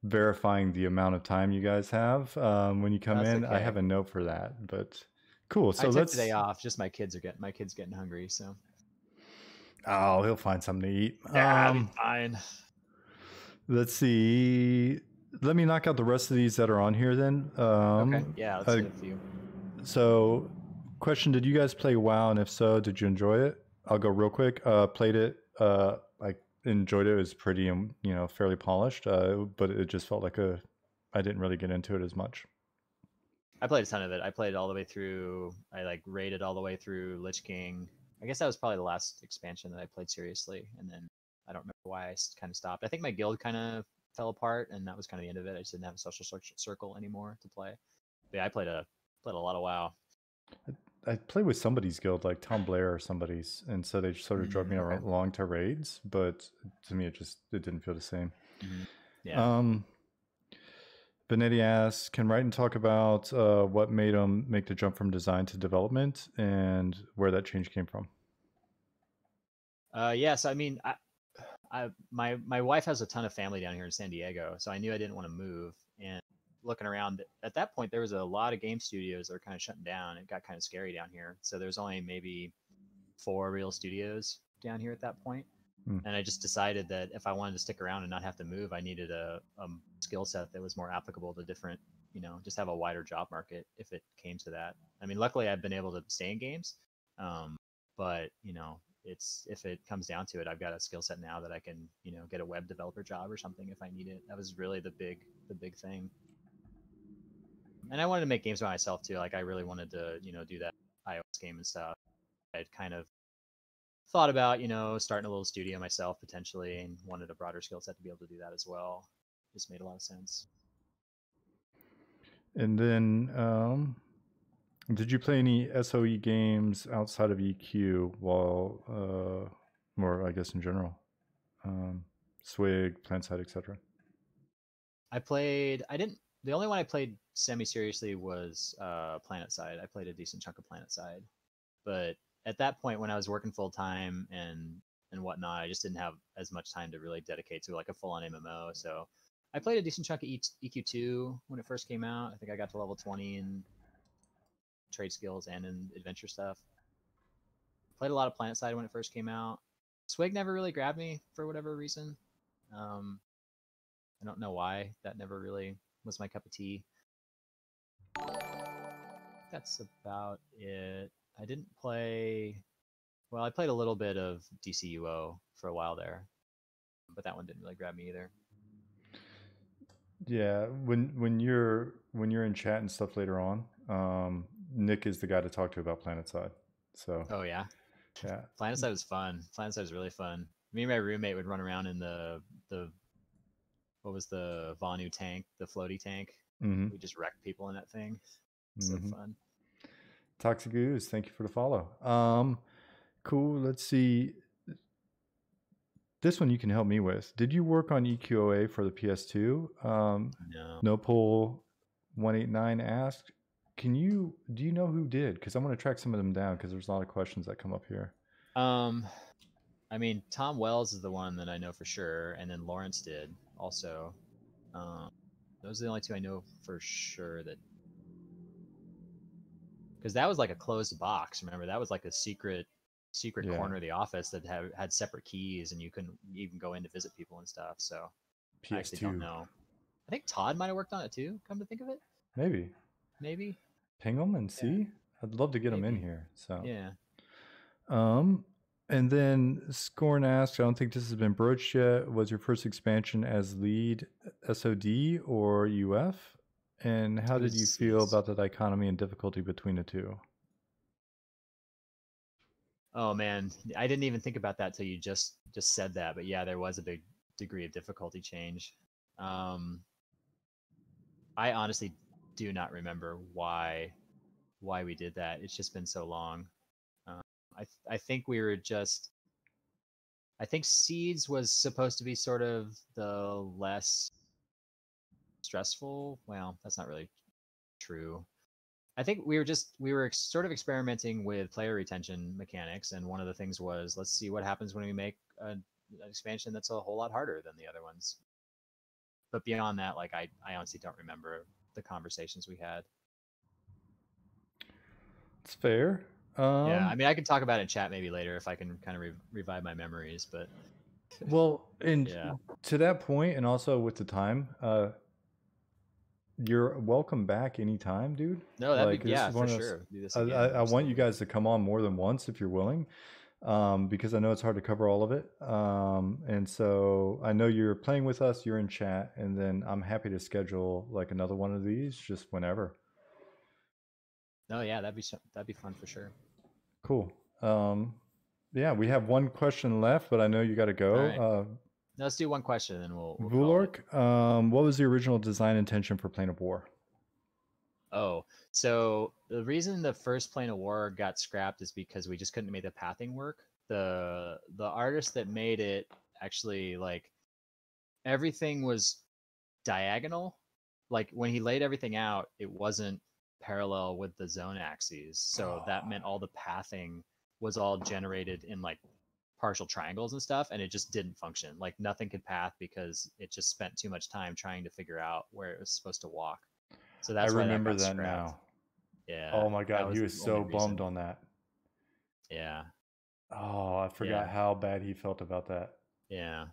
[SPEAKER 1] verifying the amount of time you guys have when you come
[SPEAKER 2] That's
[SPEAKER 1] in. I
[SPEAKER 2] okay.
[SPEAKER 1] have a note for that, but cool.
[SPEAKER 2] I
[SPEAKER 1] So
[SPEAKER 2] took today
[SPEAKER 1] let's.
[SPEAKER 2] off. Just my kids getting hungry, so
[SPEAKER 1] Oh, he'll find something to eat.
[SPEAKER 2] yeah, I'll be fine.
[SPEAKER 1] Let's see. Let me knock out the rest of these that are on here then.
[SPEAKER 2] Okay, yeah, let's
[SPEAKER 1] Uh,
[SPEAKER 2] hit a few.
[SPEAKER 1] So, question: did you guys play WoW, and if so, did you enjoy it? I'll go real quick. Played it. I enjoyed it. It was pretty, fairly polished. But it just felt like I didn't really get into it as much.
[SPEAKER 2] I played a ton of it. I played it all the way through. I like raided all the way through Lich King. I guess that was probably the last expansion that I played seriously, and then I don't remember why I kind of stopped. I think my guild kind of fell apart, and that was kind of the end of it. I just didn't have a social circle anymore to play. But yeah, I played a lot of WoW.
[SPEAKER 1] I played with somebody's guild, like Tom Blair or somebody's, and so they sort of drug me
[SPEAKER 2] Okay.
[SPEAKER 1] along to raids. But to me, it didn't feel the same.
[SPEAKER 2] Yeah.
[SPEAKER 1] Benetti asks, can Wrighton talk about what made him make the jump from design to development and where that change came from?
[SPEAKER 2] Yes, I mean, my wife has a ton of family down here in San Diego, so I knew I didn't want to move. And looking around, at that point, there was a lot of game studios that were kind of shutting down. It got kind of scary down here, so there's only maybe 4 real studios down here at that point. And I just decided that if I wanted to stick around and not have to move, I needed a skill set that was more applicable to different, just have a wider job market if it came to that. I mean, luckily I've been able to stay in games, but it's if it comes down to it, I've got a skill set now that I can get a web developer job or something if I need it. That was really the big thing. And I wanted to make games by myself too. Like I really wanted to do that iOS game and stuff. I'd kind of thought about starting a little studio myself potentially, and wanted a broader skill set to be able to do that as well. Just made a lot of sense.
[SPEAKER 1] And then did you play any SOE games outside of EQ while or I guess in general, Swig, PlanetSide, etc.?
[SPEAKER 2] I didn't the only one I played semi seriously was PlanetSide. I played a decent chunk of PlanetSide, but at that point when I was working full time and whatnot, I just didn't have as much time to really dedicate to like a full on MMO. So I played a decent chunk of EQ2 when it first came out. I think I got to level 20 in trade skills and in adventure stuff. Played a lot of PlanetSide when it first came out. Swig never really grabbed me for whatever reason. I don't know why. That never really was my cup of tea. That's about it. I didn't play. Well, I played a little bit of DCUO for a while there, but that one didn't really grab me either.
[SPEAKER 1] Yeah, when you're in chat and stuff later on, Nick is the guy to talk to about PlanetSide. So
[SPEAKER 2] Oh yeah,
[SPEAKER 1] yeah,
[SPEAKER 2] PlanetSide was fun. PlanetSide was really fun. Me and my roommate would run around in the what was the Vanu tank, the floaty tank. We just wrecked people in that thing. So fun.
[SPEAKER 1] Toxic Goose, thank you for the follow. Cool. Let's see. This one you can help me with. Did you work on EQOA for the PS2?
[SPEAKER 2] No.
[SPEAKER 1] No Pull 189 asked. Do you know who did? Because I'm going to track some of them down because there's a lot of questions that come up here.
[SPEAKER 2] I mean, Tom Wells is the one that I know for sure, and then Lawrence did also. Those are the only 2 I know for sure that, because that was like a closed box. Remember, that was like a secret corner of the office that had separate keys, and you couldn't even go in to visit people and stuff. So
[SPEAKER 1] PS2.
[SPEAKER 2] I actually don't know. I think Todd might have worked on it too. Come to think of it, maybe.
[SPEAKER 1] Ping them and see. I'd love to get them in here. So
[SPEAKER 2] yeah.
[SPEAKER 1] And then Scorn asked, I don't think this has been broached yet. Was your first expansion as lead SOD or UF? And how did you feel about the dichotomy and difficulty between the two?
[SPEAKER 2] Oh man, I didn't even think about that till you just said that. But yeah, there was a big degree of difficulty change. I honestly do not remember why we did that. It's just been so long. I think we were just. I think Seeds was supposed to be sort of the less stressful. Well, that's not really true. I think we were sort of experimenting with player retention mechanics, and one of the things was, let's see what happens when we make an expansion that's a whole lot harder than the other ones. But beyond that, like I honestly don't remember the conversations we had.
[SPEAKER 1] It's fair.
[SPEAKER 2] Yeah, I mean, I can talk about it in chat maybe later if I can kind of revive my memories. But
[SPEAKER 1] well, and to that point, and also with the time, you're welcome back anytime, dude.
[SPEAKER 2] No, that'd
[SPEAKER 1] Like
[SPEAKER 2] be,
[SPEAKER 1] this
[SPEAKER 2] yeah,
[SPEAKER 1] is
[SPEAKER 2] for
[SPEAKER 1] one of those.
[SPEAKER 2] sure. Do this
[SPEAKER 1] I,
[SPEAKER 2] again.
[SPEAKER 1] I, I want you
[SPEAKER 2] Absolutely.
[SPEAKER 1] guys to come on more than once if you're willing, because I know it's hard to cover all of it. And so I know you're playing with us, you're in chat, and then I'm happy to schedule like another one of these just whenever.
[SPEAKER 2] No, yeah, that'd be fun for sure.
[SPEAKER 1] Cool. Yeah, we have one question left, but I know you got to
[SPEAKER 2] All right.
[SPEAKER 1] go.
[SPEAKER 2] Now let's do one question and then we'll call it.
[SPEAKER 1] Vulork, what was the original design intention for Plane of War?
[SPEAKER 2] Oh, so the reason the first Plane of War got scrapped is because we just couldn't make the pathing work. The artist that made it actually, like, everything was diagonal. Like when he laid everything out, it wasn't parallel with the zone axes. So that meant all the pathing was all generated in like partial triangles and stuff, and it just didn't function. Like nothing could path because it just spent too much time trying to figure out where it was supposed to walk. So
[SPEAKER 1] I
[SPEAKER 2] that's why that
[SPEAKER 1] remember
[SPEAKER 2] got
[SPEAKER 1] that
[SPEAKER 2] scrapped.
[SPEAKER 1] now.
[SPEAKER 2] Yeah,
[SPEAKER 1] Oh my
[SPEAKER 2] that
[SPEAKER 1] god, he
[SPEAKER 2] was
[SPEAKER 1] was
[SPEAKER 2] the only
[SPEAKER 1] so bummed
[SPEAKER 2] reason.
[SPEAKER 1] on that.
[SPEAKER 2] Yeah,
[SPEAKER 1] Oh, I forgot
[SPEAKER 2] yeah,
[SPEAKER 1] how bad he felt about that.
[SPEAKER 2] yeah.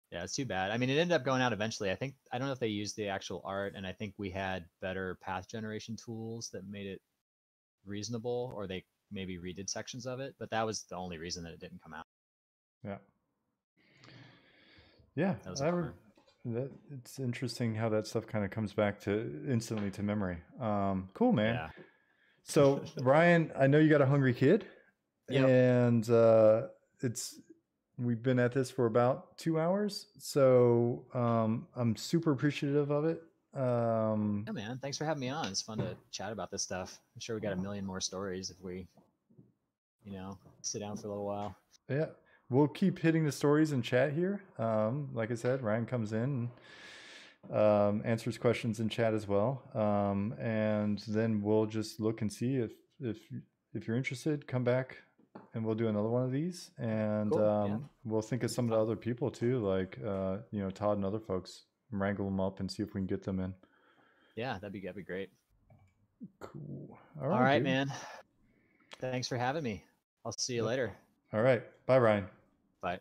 [SPEAKER 2] Yeah, it's too bad. I mean, it ended up going out eventually. I don't know if they used the actual art, and I think we had better path generation tools that made it reasonable, or they maybe redid sections of it. But that was the only reason that it didn't come out.
[SPEAKER 1] Yeah. Yeah,
[SPEAKER 2] That was a bummer.
[SPEAKER 1] it's interesting how that stuff kind of comes back to instantly to memory. Cool, man.
[SPEAKER 2] Yeah.
[SPEAKER 1] So Ryan, I know you got a hungry kid,
[SPEAKER 2] Yep.
[SPEAKER 1] and it's we've been at this for about 2 hours, so I'm super appreciative of it.
[SPEAKER 2] Yeah, man. Thanks for having me on. It's fun to chat about this stuff. I'm sure we got a million more stories if we, sit down for a little while.
[SPEAKER 1] Yeah, we'll keep hitting the stories in chat here. Like I said, Ryan comes in and answers questions in chat as well, and then we'll just look and see if if you're interested, come back, and we'll do another one of these, and
[SPEAKER 2] Cool. Yeah.
[SPEAKER 1] we'll think of
[SPEAKER 2] That'd be
[SPEAKER 1] some of the
[SPEAKER 2] fun.
[SPEAKER 1] other people too, like Todd and other folks, wrangle them up and see if we can get them in.
[SPEAKER 2] Yeah, that'd be great.
[SPEAKER 1] Cool. All
[SPEAKER 2] All
[SPEAKER 1] right,
[SPEAKER 2] right,
[SPEAKER 1] dude.
[SPEAKER 2] man. Thanks for having me. I'll see you
[SPEAKER 1] Yep.
[SPEAKER 2] later.
[SPEAKER 1] All right. Bye, Ryan.
[SPEAKER 2] Bye.